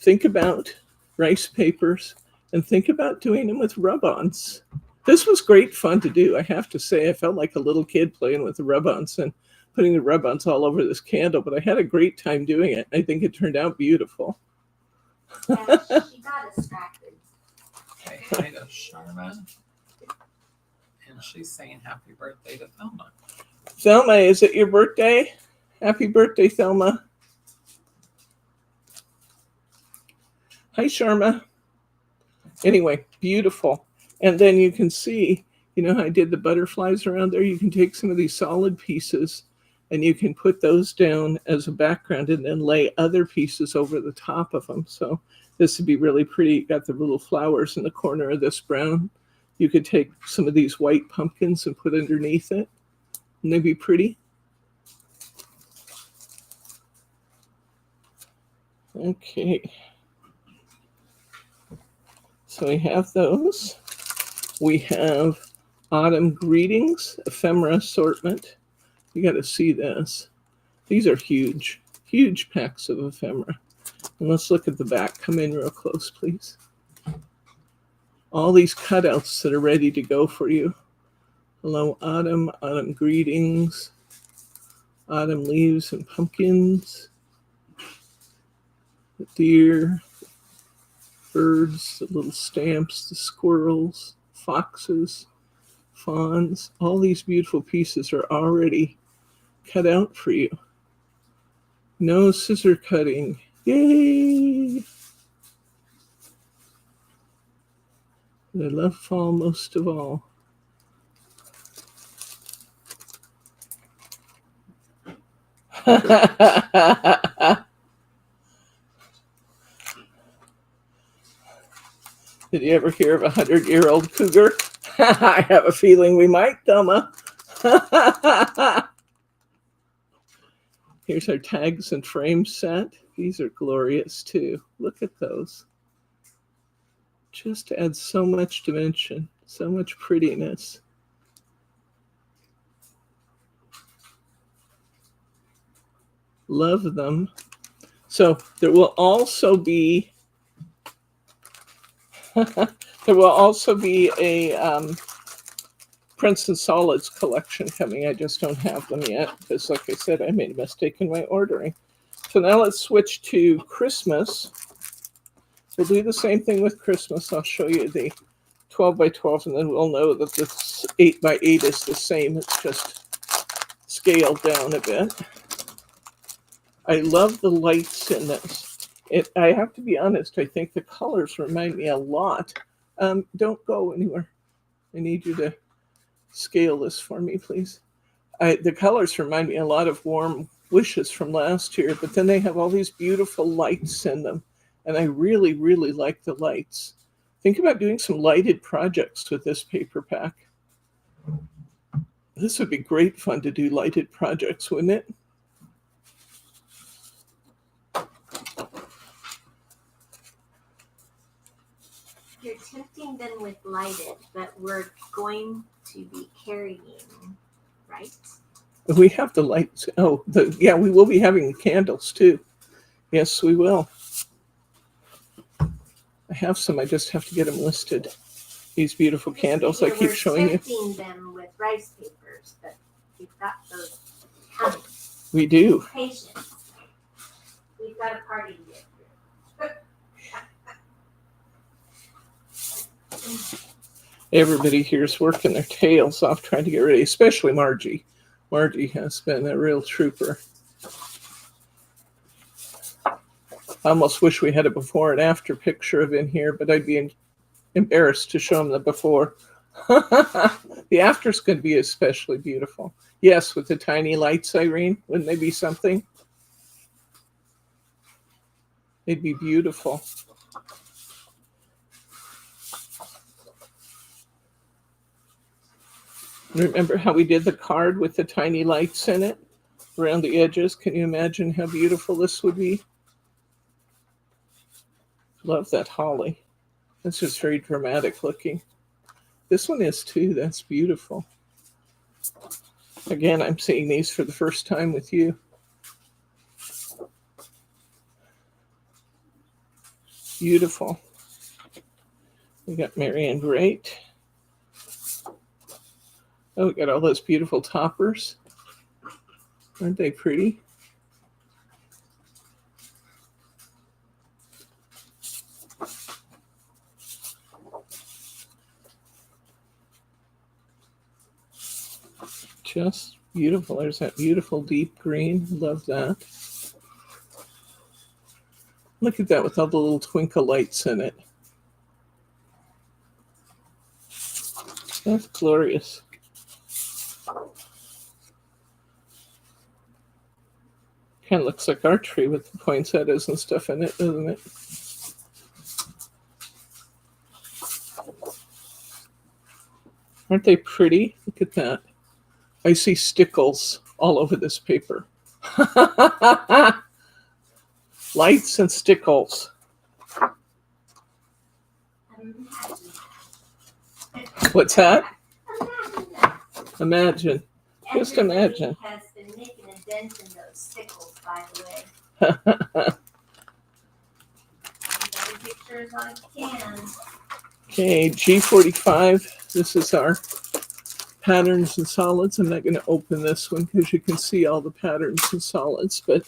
think about rice papers and think about doing them with rub-ons. This was great fun to do. I have to say, I felt like a little kid playing with the rub-ons and putting the rub-ons all over this candle, but I had a great time doing it. I think it turned out beautiful. Yeah, she got distracted. Okay, hi to Sharma. And she's saying happy birthday to Thelma. Thelma, is it your birthday? Happy birthday, Thelma. Hi, Sharma. Anyway, beautiful. And then you can see, how I did the butterflies around there? You can take some of these solid pieces and you can put those down as a background and then lay other pieces over the top of them. So this would be really pretty. You got the little flowers in the corner of this brown. You could take some of these white pumpkins and put underneath it. Wouldn't they be pretty? Okay. So we have those. We have Autumn Greetings, ephemera assortment. You got to see this. These are huge, huge packs of ephemera. And let's look at the back. Come in real close, please. All these cutouts that are ready to go for you. Hello, Autumn, Autumn Greetings, Autumn Leaves and Pumpkins, the deer, birds, the little stamps, the squirrels, foxes, fawns. All these beautiful pieces are already cut out for you. No scissor cutting. Yay! I love fall most of all. Did you ever hear of a 100-year-old cougar? I have a feeling we might, Thelma. Here's our tags and frames set. These are glorious too. Look at those. Just adds so much dimension, so much prettiness. Love them. So there will also be a Prints and Solids collection coming. I just don't have them yet because, like I said, I made a mistake in my ordering. So now let's switch to Christmas. We'll do the same thing with Christmas. I'll show you the 12 by 12, and then we'll know that this 8 by 8 is the same. It's just scaled down a bit. I love the lights in this. I have to be honest, I think the colors remind me a lot. Don't go anywhere. I need you to scale this for me, please. The colors remind me a lot of Warm Wishes from last year, but then they have all these beautiful lights in them. And I really, really like the lights. Think about doing some lighted projects with this paper pack. This would be great fun to do lighted projects, wouldn't it? You're tempting them with lighted, but we're going to be carrying, right? We have the lights. Oh, yeah, we will be having candles too. Yes, we will. I have some. I just have to get them listed. These beautiful candles I keep showing you. We're tempting them with rice papers, but we've got those coming. We do. Patience. We've got a party to get through. Everybody here is working their tails off trying to get ready, especially Margie. Margie has been a real trooper. I almost wish we had a before and after picture of in here, but I'd be embarrassed to show them the before. The after's going to be especially beautiful. Yes, with the tiny lights, Irene, wouldn't they be something? They'd be beautiful. Remember how we did the card with the tiny lights in it around the edges? Can you imagine how beautiful this would be? Love that holly. That's just very dramatic looking. This one is too. That's beautiful. Again, I'm seeing these for the first time with you. Beautiful. We got Marianne Great. Oh, we got all those beautiful toppers. Aren't they pretty? Just beautiful. There's that beautiful deep green. Love that. Look at that with all the little twinkle lights in it. That's glorious. Kind of looks like our tree with the poinsettias and stuff in it, doesn't it? Aren't they pretty? Look at that. I see stickles all over this paper. Lights and stickles. What's that? Imagine. Just imagine. Has been making a dent in those stickles, by the way. Got pictures on can. Okay, G45. This is our patterns and solids. I'm not going to open this one because you can see all the patterns and solids, but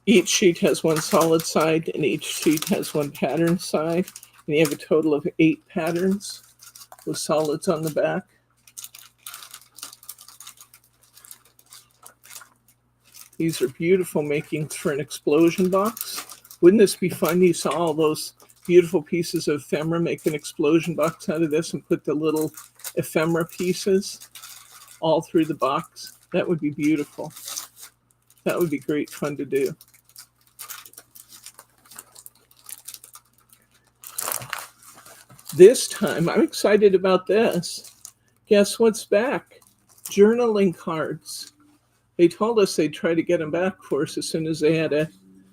each sheet has one solid side and each sheet has one pattern side. And you have a total of 8 patterns with solids on the back. These are beautiful makings for an explosion box. Wouldn't this be fun? You saw all those beautiful pieces of ephemera. Make an explosion box out of this and put the little ephemera pieces all through the box. That would be beautiful. That would be great fun to do. This time, I'm excited about this. Guess what's back? Journaling cards. They told us they'd try to get them back for us as soon as they had a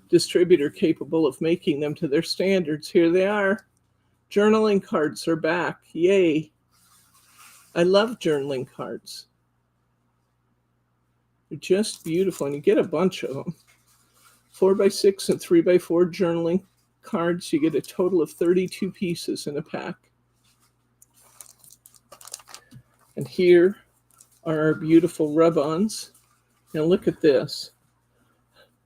distributor capable of making them to their standards. Here they are. Journaling cards are back. Yay. I love journaling cards. They're just beautiful, and you get a bunch of them. 4x6 and 3x4 journaling cards. You get a total of 32 pieces in a pack. And here are our beautiful rub-ons. Now look at this.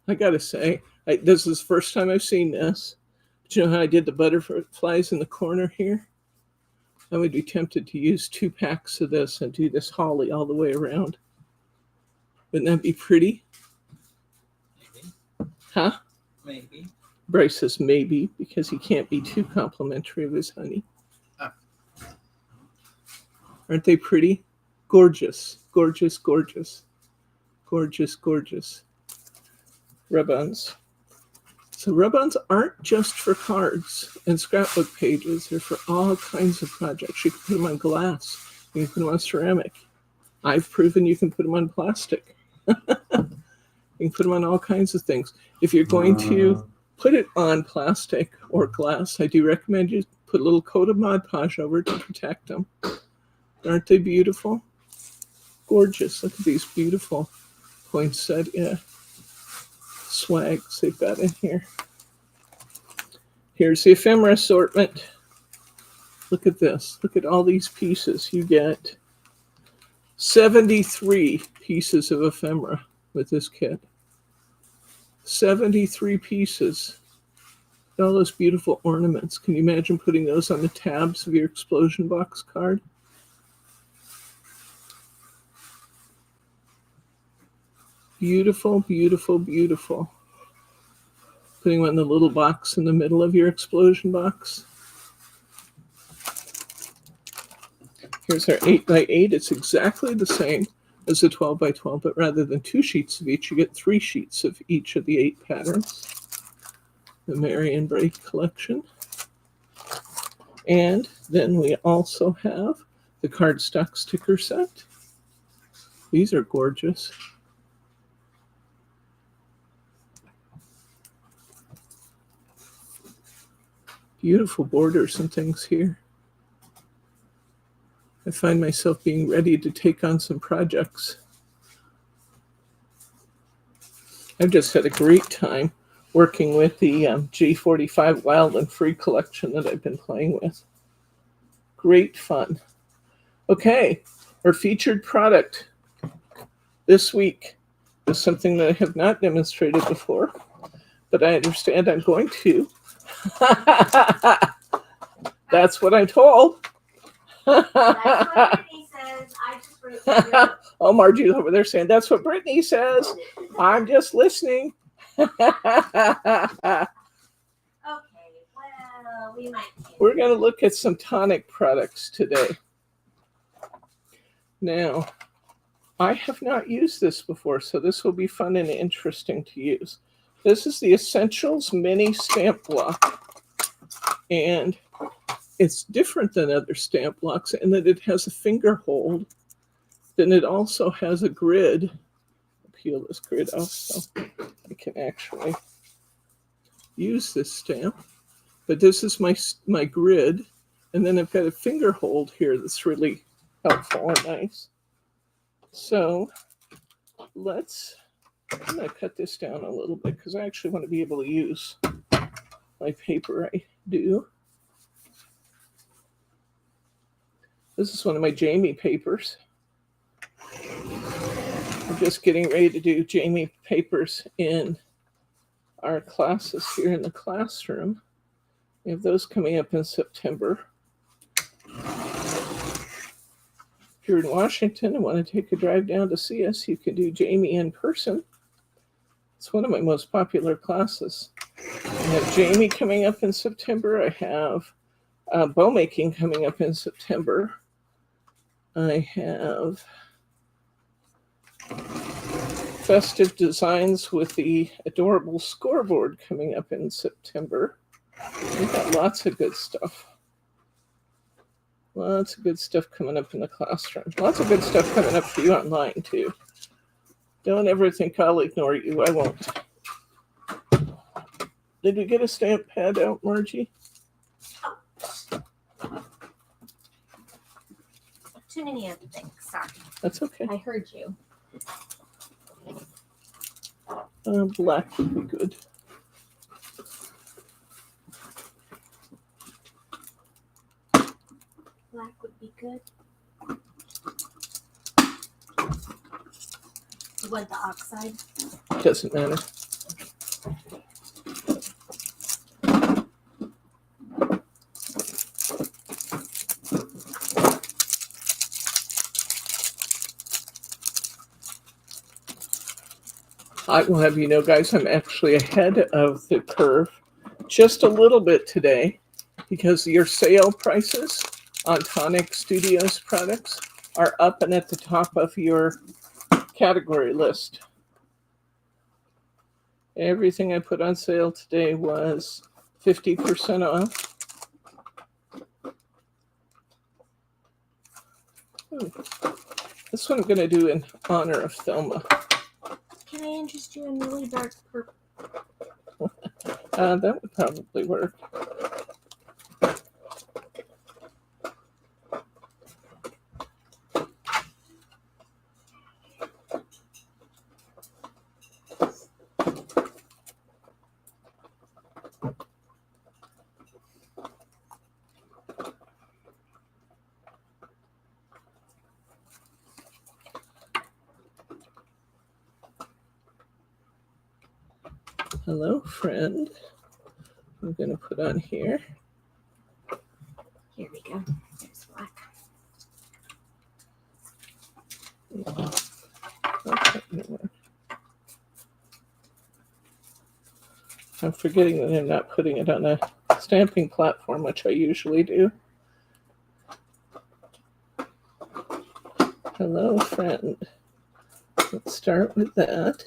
I gotta say, this is the first time I've seen this. But you know how I did the butterflies in the corner here? I would be tempted to use 2 packs of this and do this holly all the way around. Wouldn't that be pretty? Maybe. Huh? Maybe. Bryce says maybe because he can't be too complimentary of his honey. Oh. Aren't they pretty? Gorgeous, gorgeous, gorgeous. Gorgeous, gorgeous. Rub-ons. So rub-ons aren't just for cards and scrapbook pages. They're for all kinds of projects. You can put them on glass. You can put them on ceramic. I've proven you can put them on plastic. You can put them on all kinds of things. If you're going to put it on plastic or glass, I do recommend you put a little coat of Mod Podge over it to protect them. Aren't they beautiful? Gorgeous. Look at these beautiful poinsettia swags they've got in here. Here's the ephemera assortment. Look at this. Look at all these pieces. You get 73 pieces of ephemera with this kit. 73 pieces. All those beautiful ornaments. Can you imagine putting those on the tabs of your explosion box card? Beautiful, beautiful, beautiful. Putting one in the little box in the middle of your explosion box. Here's our 8x8. It's exactly the same as the 12x12, but rather than 2 sheets of each, you get 3 sheets of each of the 8 patterns. The Marion Bray collection. And then we also have the cardstock sticker set. These are gorgeous. Beautiful borders and things here. I find myself being ready to take on some projects. I've just had a great time working with the G45 Wild and Free collection that I've been playing with. Great fun. Okay, our featured product this week is something that I have not demonstrated before, but I understand I'm going to. That's what I'm told. That's what Brittany says. I just wrote it down. Oh, Margie's over there saying, that's what Brittany says. I'm just listening. Okay, well, we might. We're going to look at some tonic products today. Now, I have not used this before, so this will be fun and interesting to use. This is the Essentials Mini Stamp Block, and it's different than other stamp blocks in that it has a finger hold. Then it also has a grid. I'll peel this grid off so I can actually use this stamp. But this is my grid, and then I've got a finger hold here that's really helpful and nice. So I'm going to cut this down a little bit because I actually want to be able to use my paper I do. This is one of my Jamie papers. We're just getting ready to do Jamie papers in our classes here in the classroom. We have those coming up in September. If you're in Washington and want to take a drive down to see us, you can do Jamie in person. It's one of my most popular classes. I have Jamie coming up in September. I have bow making coming up in September. I have festive designs with the adorable scoreboard coming up in September. We've got lots of good stuff. Lots of good stuff coming up in the classroom. Lots of good stuff coming up for you online, too. Don't ever think I'll ignore you. I won't. Did we get a stamp pad out, Margie? Too many other things. Sorry. That's okay. I heard you. Black would be good. Black would be good. You want the oxide? Doesn't matter. I will have you know, guys, I'm actually ahead of the curve just a little bit today because your sale prices on Tonic Studios products are up and at the top of your category list. Everything I put on sale today was 50% off. This one I'm going to do in honor of Thelma. Can I interest you in really dark purple? That would probably work. Hello, friend. I'm going to put on here. Here we go. There's black. Okay, no more. I'm forgetting that I'm not putting it on a stamping platform, which I usually do. Hello, friend. Let's start with that.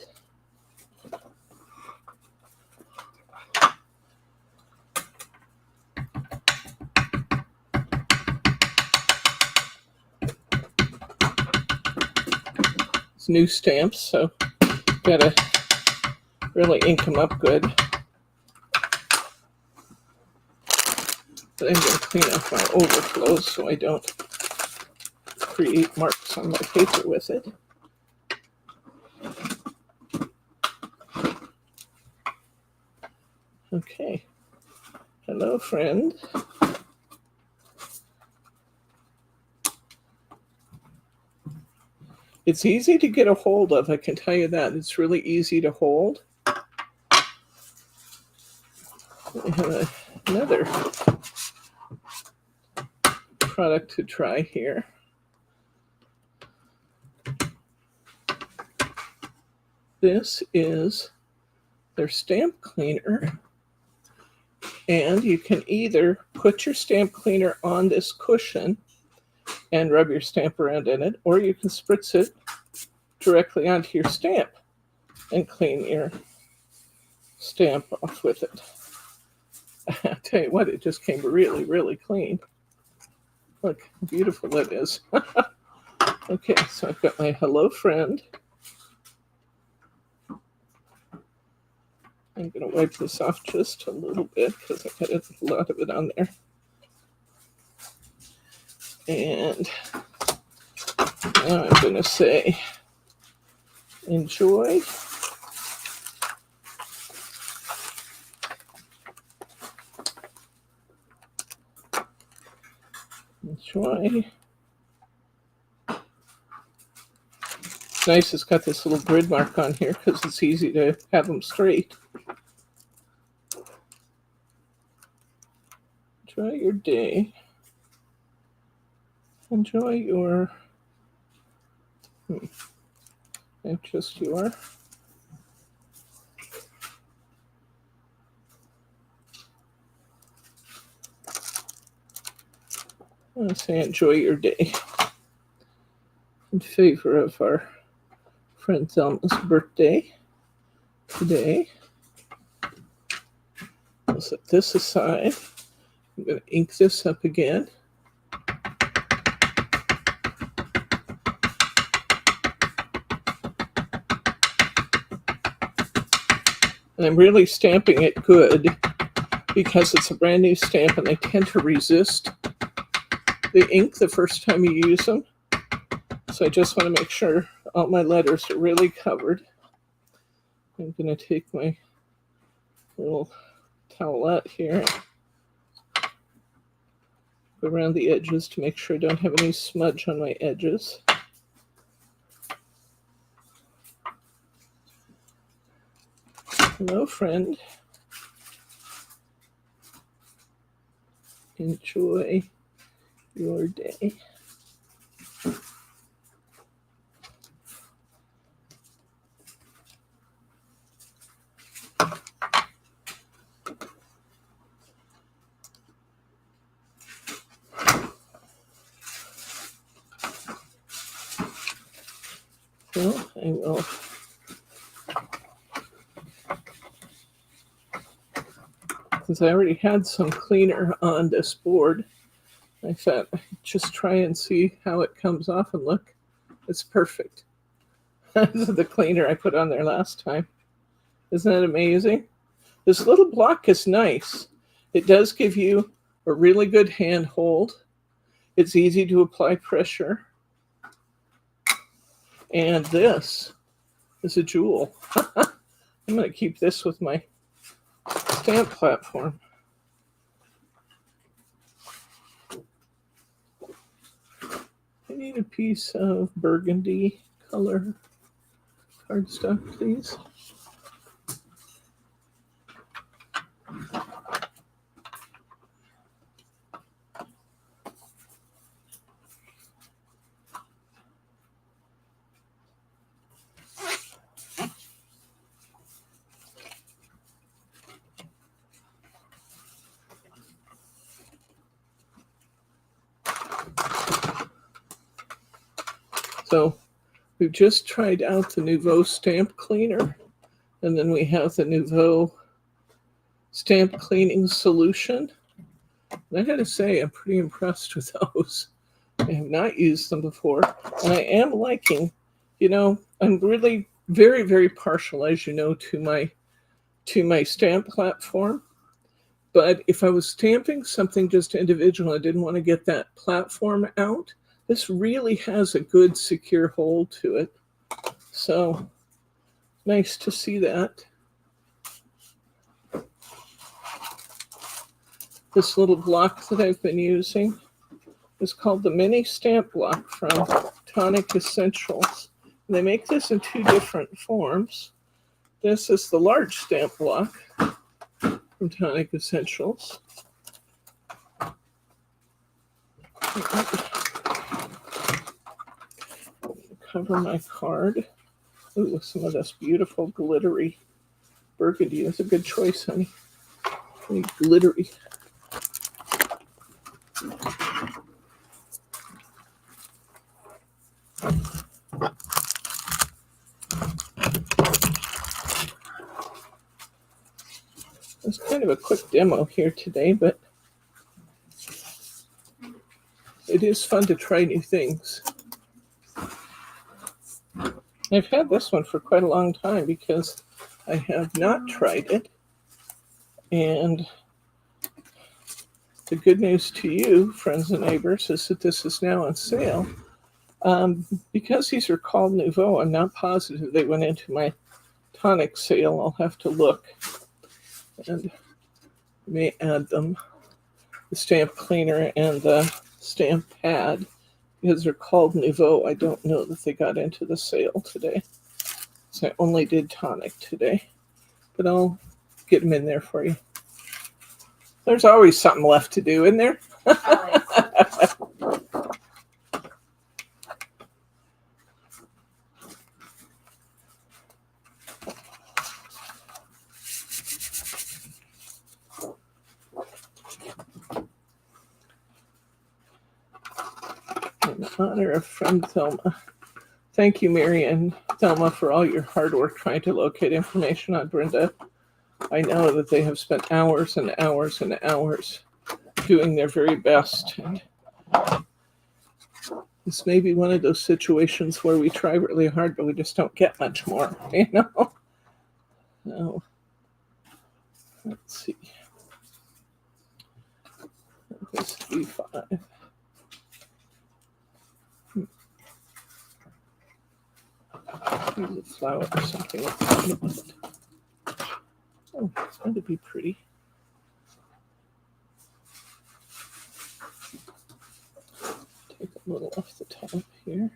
It's new stamps, so gotta really ink them up good. But I'm gonna clean off my overflows so I don't create marks on my paper with it. Okay. Hello, friend. It's easy to get a hold of, I can tell you that. It's really easy to hold. We have another product to try here. This is their stamp cleaner. And you can either put your stamp cleaner on this cushion and rub your stamp around in it, or you can spritz it directly onto your stamp and clean your stamp off with it. I tell you what, it just came really, really clean. Look how beautiful it is. Okay, so I've got my hello friend. I'm going to wipe this off just a little bit because I got a lot of it on there. And now I'm going to say, enjoy. Enjoy. It's nice it's got this little grid mark on here because it's easy to have them straight. Enjoy your day. Enjoy your, not just your, I want to say enjoy your day in favor of our friend Thelma's birthday today. I'll set this aside. I'm going to ink this up again. And I'm really stamping it good because it's a brand new stamp and they tend to resist the ink the first time you use them. So I just want to make sure all my letters are really covered. I'm going to take my little towelette here, go around the edges to make sure I don't have any smudge on my edges. Hello, friend. Enjoy your day. Well, I will. Since I already had some cleaner on this board, I thought I'd just try and see how it comes off, and look, it's perfect. This is the cleaner I put on there last time. Isn't that amazing? This little block is nice. It does give you a really good hand hold. It's easy to apply pressure. And this is a jewel. I'm going to keep this with my stamp platform. I need a piece of burgundy color cardstock, please. So we've just tried out the Nouveau stamp cleaner, and then we have the Nouveau stamp cleaning solution. And I gotta say, I'm pretty impressed with those. I have not used them before, and I am liking, I'm really very, very partial, as you know, to my stamp platform. But if I was stamping something just individual, I didn't want to get that platform out. This really has a good secure hold to it. So nice to see that. This little block that I've been using is called the Mini Stamp Block from Tonic Essentials. And they make this in 2 different forms. This is the large stamp block from Tonic Essentials. Cover my card. Ooh, some of this beautiful glittery burgundy. That's a good choice, honey. Really glittery. It's kind of a quick demo here today, but it is fun to try new things. I've had this one for quite a long time because I have not tried it. And the good news to you, friends and neighbors, is that this is now on sale. Because these are called Nouveau, I'm not positive they went into my Tonic sale. I'll have to look. And may add them, the stamp cleaner and the stamp pad, because they're called Nouveau. I don't know that they got into the sale today, so I only did Tonic today, but I'll get them in there for you. There's always something left to do, isn't there? In honor of friend Thelma. Thank you, Mary and Thelma, for all your hard work trying to locate information on Brenda. I know that they have spent hours and hours and hours doing their very best. And this may be one of those situations where we try really hard, but we just don't get much more, So, let's see. This E5. Use a flower or something like that. Oh, it's going to be pretty. Take a little off the top here.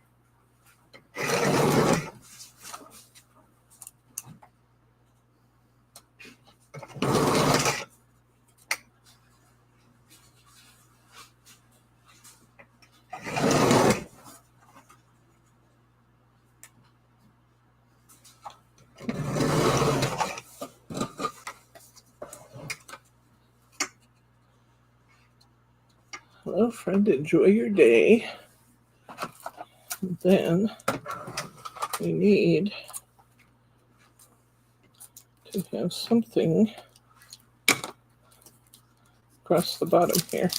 Hello, friend. Enjoy your day. And then we need to have something across the bottom here.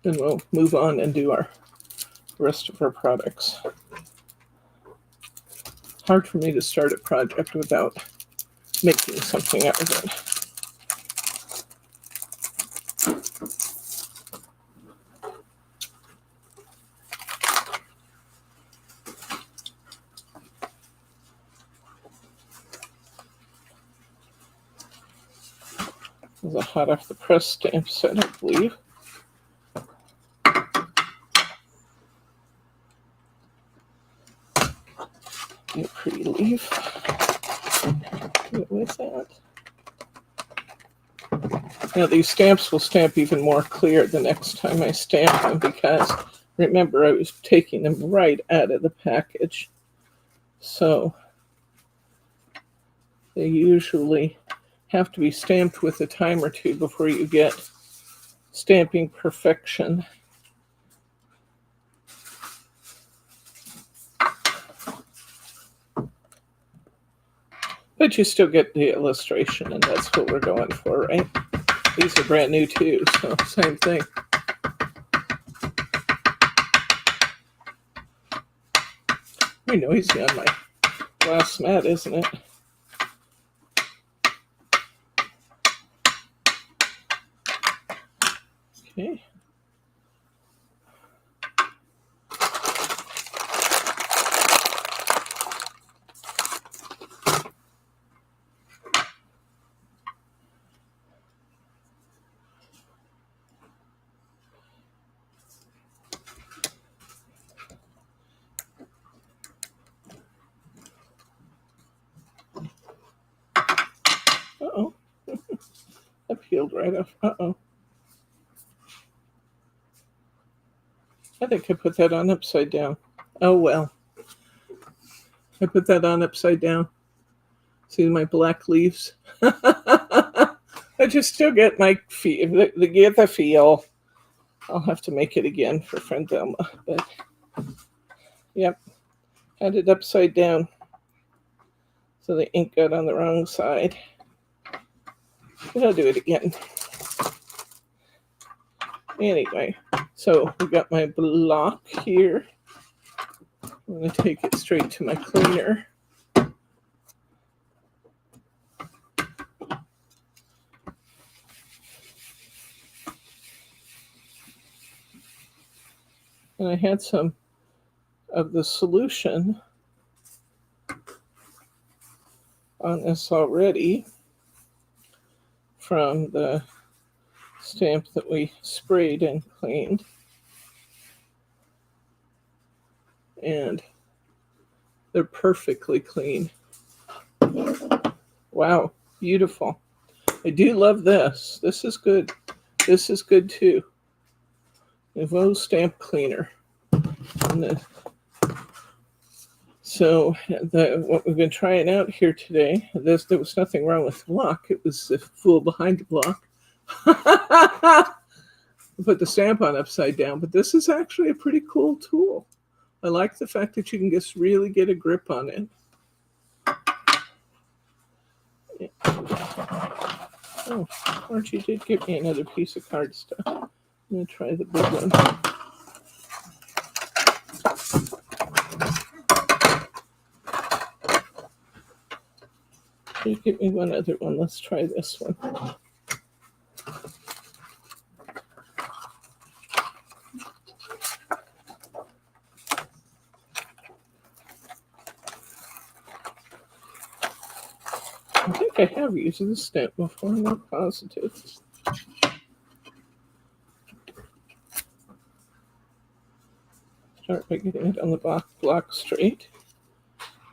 Then we'll move on and do our rest of our products. Hard for me to start a project without making something out of it. This is a hot off the press stamp set, I believe. A pretty leaf. With that. Now these stamps will stamp even more clear the next time I stamp them, because remember I was taking them right out of the package. So They usually have to be stamped with a time or two before you get stamping perfection. But you still get the illustration, and that's what we're going for, right? These are brand new too, so same thing. Very noisy on my glass mat, isn't it? Okay. Uh-oh. That peeled right off. Uh-oh. I think I put that on upside down. Oh, well. I put that on upside down. See my black leaves? I just still get my feel. Get the feel. I'll have to make it again for friend Thelma. But, yep. Had it upside down. So the ink got on the wrong side. But I'll do it again. Anyway, so we got my block here. I'm going to take it straight to my cleaner. And I had some of the solution on this already from the stamp that we sprayed and cleaned. And they're perfectly clean. Wow, beautiful. I do love this. This is good. This is good too. Nouveau stamp cleaner. So what we've been trying out here today, there was nothing wrong with the block. It was the fool behind the block. Put the stamp on upside down, but this is actually a pretty cool tool. I like the fact that you can just really get a grip on it. Yeah. Oh, Archie did give me another piece of cardstock. I'm going to try the big one. Please give me one other one. Let's try this one. I think I have used this stamp before. I'm not positive. Start by getting it on the block straight.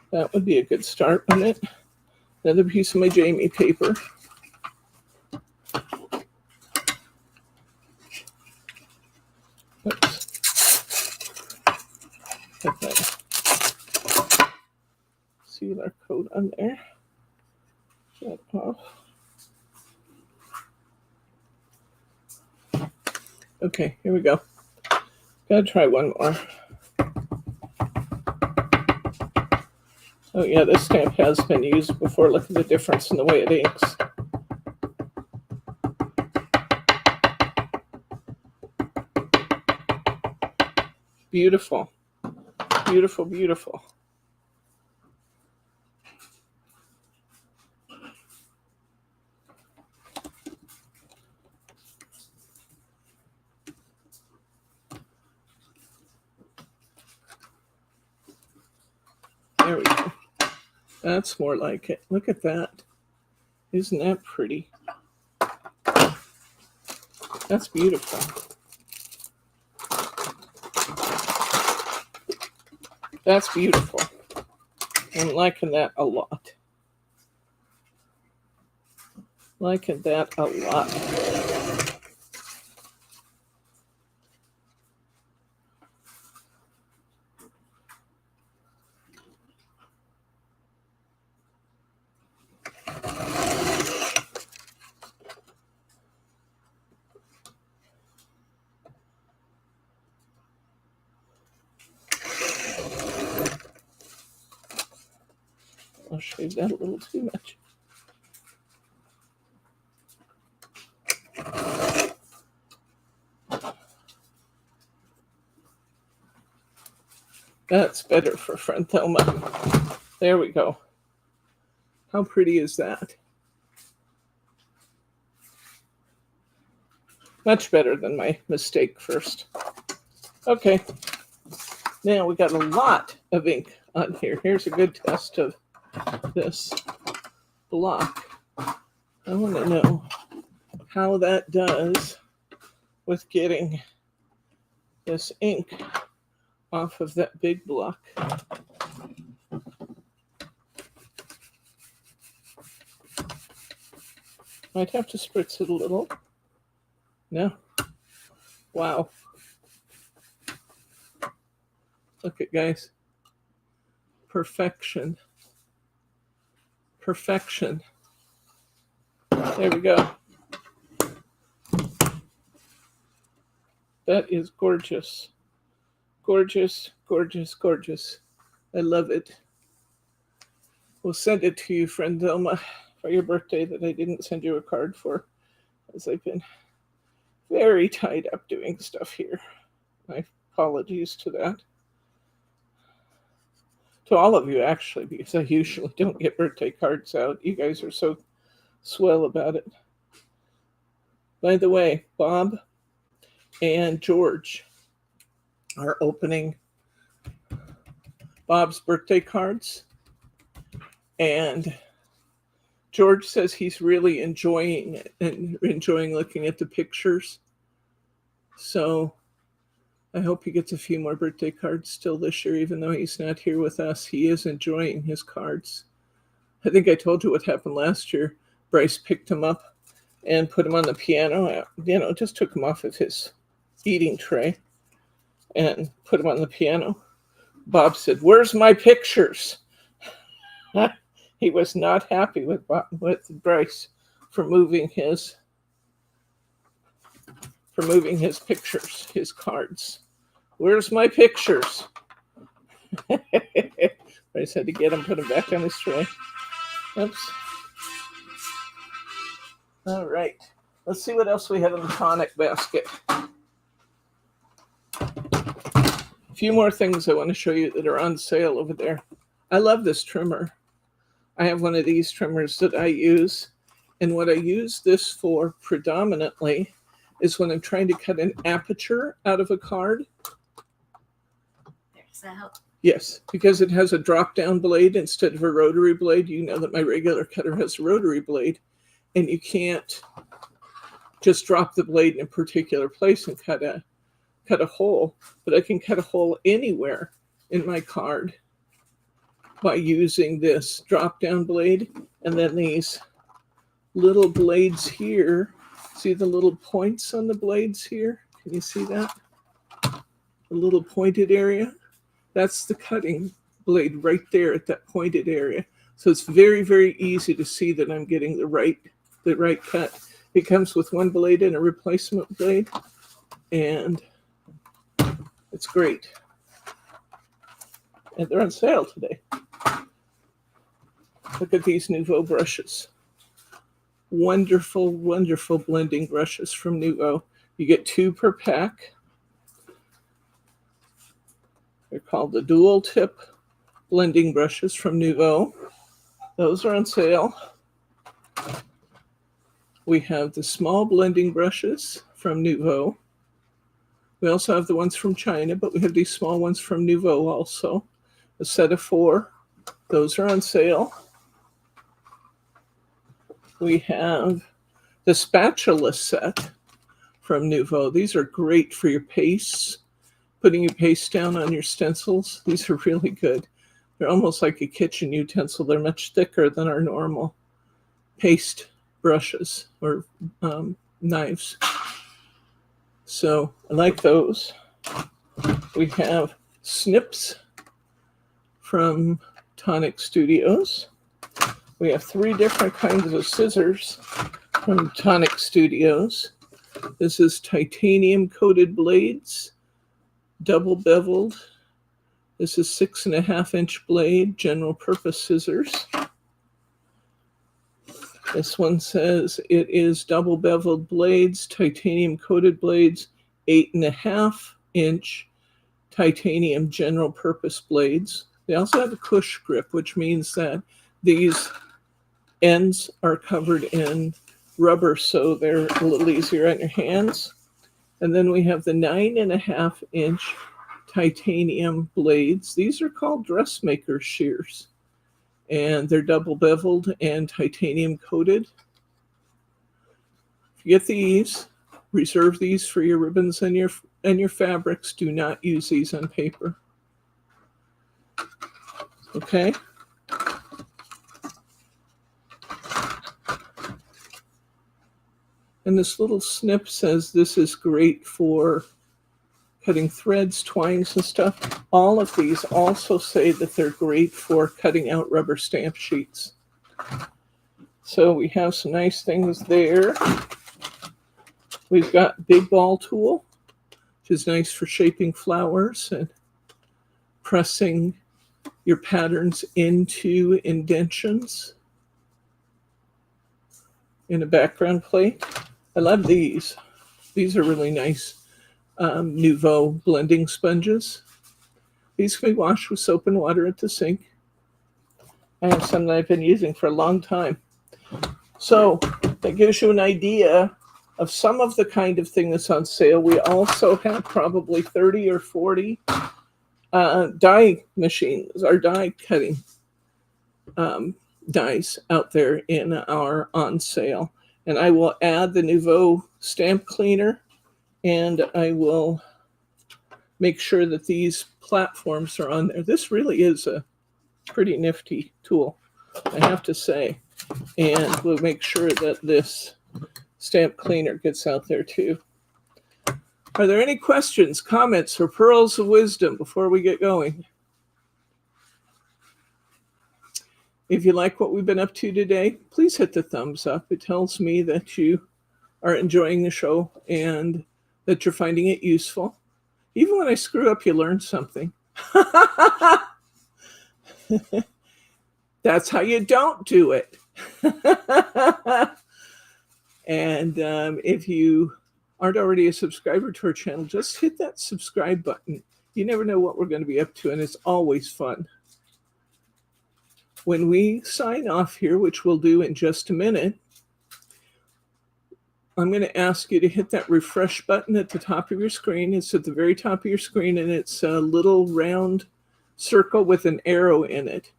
That would be a good start on it. Another piece of my Jamie paper. Oops. Put that sealer coat on there. That off. Okay, here we go. Gotta try one more. Oh yeah, this stamp has been used before. Look at the difference in the way it inks. Beautiful. Beautiful, beautiful. There we go. That's more like it. Look at that. Isn't that pretty? That's beautiful. That's beautiful. I'm liking that a lot. Liking that a lot. Save that a little too much. That's better for friend Thelma. There we go. How pretty is that? Much better than my mistake first. Okay. Now we got a lot of ink on here. Here's a good test of this block. I want to know how that does with getting this ink off of that big block. Might have to spritz it a little. No. Wow. Look at guys. Perfection. Perfection. There we go. That is gorgeous. Gorgeous, gorgeous, gorgeous. I love it. We'll send it to you, friend Thelma, for your birthday that I didn't send you a card for, as I've been very tied up doing stuff here. My apologies to that. To all of you, actually, because I usually don't get birthday cards out. You guys are so swell about it. By the way, Bob and George are opening Bob's birthday cards. And George says he's really enjoying it and enjoying looking at the pictures. So I hope he gets a few more birthday cards still this year, even though he's not here with us. He is enjoying his cards. I think I told you what happened last year. Bryce picked him up and put him on the piano. You know, just took him off of his eating tray and put him on the piano. Bob said, "Where's my pictures?" He was not happy with Bryce for moving his pictures, his cards. "Where's my pictures?" Bryce had to get him, put him back on his tray. Oops. All right. Let's see what else we have in the tonic basket. A few more things I want to show you that are on sale over there. I love this trimmer. I have one of these trimmers that I use. And what I use this for predominantly is when I'm trying to cut an aperture out of a card. Does that help? Yes, because it has a drop-down blade instead of a rotary blade. You know that my regular cutter has a rotary blade, and you can't just drop the blade in a particular place and cut a hole. But I can cut a hole anywhere in my card by using this drop-down blade. And then these little blades here. See the little points on the blades here? Can you see that? The little pointed area? That's the cutting blade right there at that pointed area. So it's very, very easy to see that I'm getting the right cut. It comes with one blade and a replacement blade, and it's great. And they're on sale today. Look at these Nuvo brushes. Wonderful, wonderful blending brushes from Nuvo. You get 2 per pack. They're called the dual tip blending brushes from Nuvo. Those are on sale. We have the small blending brushes from Nuvo. We also have the ones from China, but we have these small ones from Nuvo also. A set of 4. Those are on sale. We have the spatula set from Nuvo. These are great for your pastes, putting your paste down on your stencils. These are really good. They're almost like a kitchen utensil. They're much thicker than our normal paste brushes or knives. So I like those. We have snips from Tonic Studios. We have 3 different kinds of scissors from Tonic Studios. This is titanium coated blades, double beveled. This is 6.5-inch blade, general purpose scissors. This one says it is double beveled blades, titanium coated blades, 8.5-inch titanium general purpose blades. They also have a cush grip, which means that these ends are covered in rubber, so they're a little easier on your hands. And then we have the 9.5-inch titanium blades. These are called dressmaker shears, and they're double beveled and titanium coated. If you get these, reserve these for your ribbons and your fabrics. Do not use these on paper. Okay. And this little snip says this is great for cutting threads, twines, and stuff. All of these also say that they're great for cutting out rubber stamp sheets. So we have some nice things there. We've got Big Ball Tool, which is nice for shaping flowers and pressing your patterns into indentions in a background plate. I love these. These are really nice Nouveau blending sponges. These can be washed with soap and water at the sink. I have some that I've been using for a long time. So that gives you an idea of some of the kind of thing that's on sale. We also have probably 30 or 40 die machines, or die cutting dies out there in our on sale. And I will add the Nouveau stamp cleaner, and I will make sure that these platforms are on there. This really is a pretty nifty tool, I have to say. And we'll make sure that this stamp cleaner gets out there too. Are there any questions, comments, or pearls of wisdom before we get going? If you like what we've been up to today, please hit the thumbs up. It tells me that you are enjoying the show and that you're finding it useful. Even when I screw up, you learn something. That's how you don't do it. And if you aren't already a subscriber to our channel, just hit that subscribe button. You never know what we're going to be up to, and it's always fun. When we sign off here, which we'll do in just a minute, I'm going to ask you to hit that refresh button at the top of your screen. It's at the very top of your screen, and it's a little round circle with an arrow in it.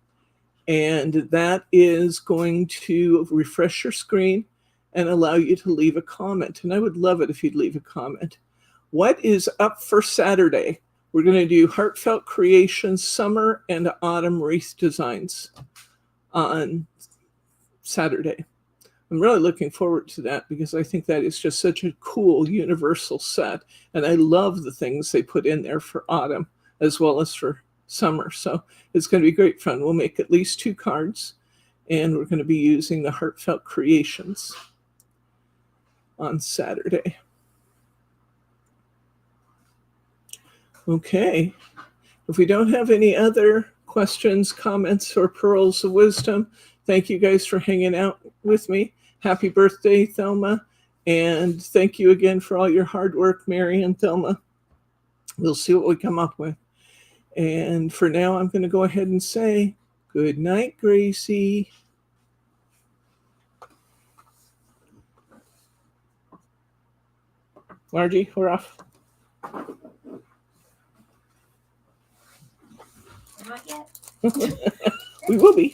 And that is going to refresh your screen and allow you to leave a comment. And I would love it if you'd leave a comment. What is up for Saturday? We're going to do Heartfelt Creations Summer and Autumn Wreath Designs on Saturday. I'm really looking forward to that because I think that is just such a cool universal set. And I love the things they put in there for autumn as well as for summer. So it's going to be great fun. We'll make at least 2 cards, and we're going to be using the Heartfelt Creations on Saturday. Okay. If we don't have any other questions, comments, or pearls of wisdom, thank you guys for hanging out with me. Happy birthday, Thelma. And thank you again for all your hard work, Mary and Thelma. We'll see what we come up with. And for now, I'm going to go ahead and say good night, Gracie. Margie, we're off. Not yet. We will be.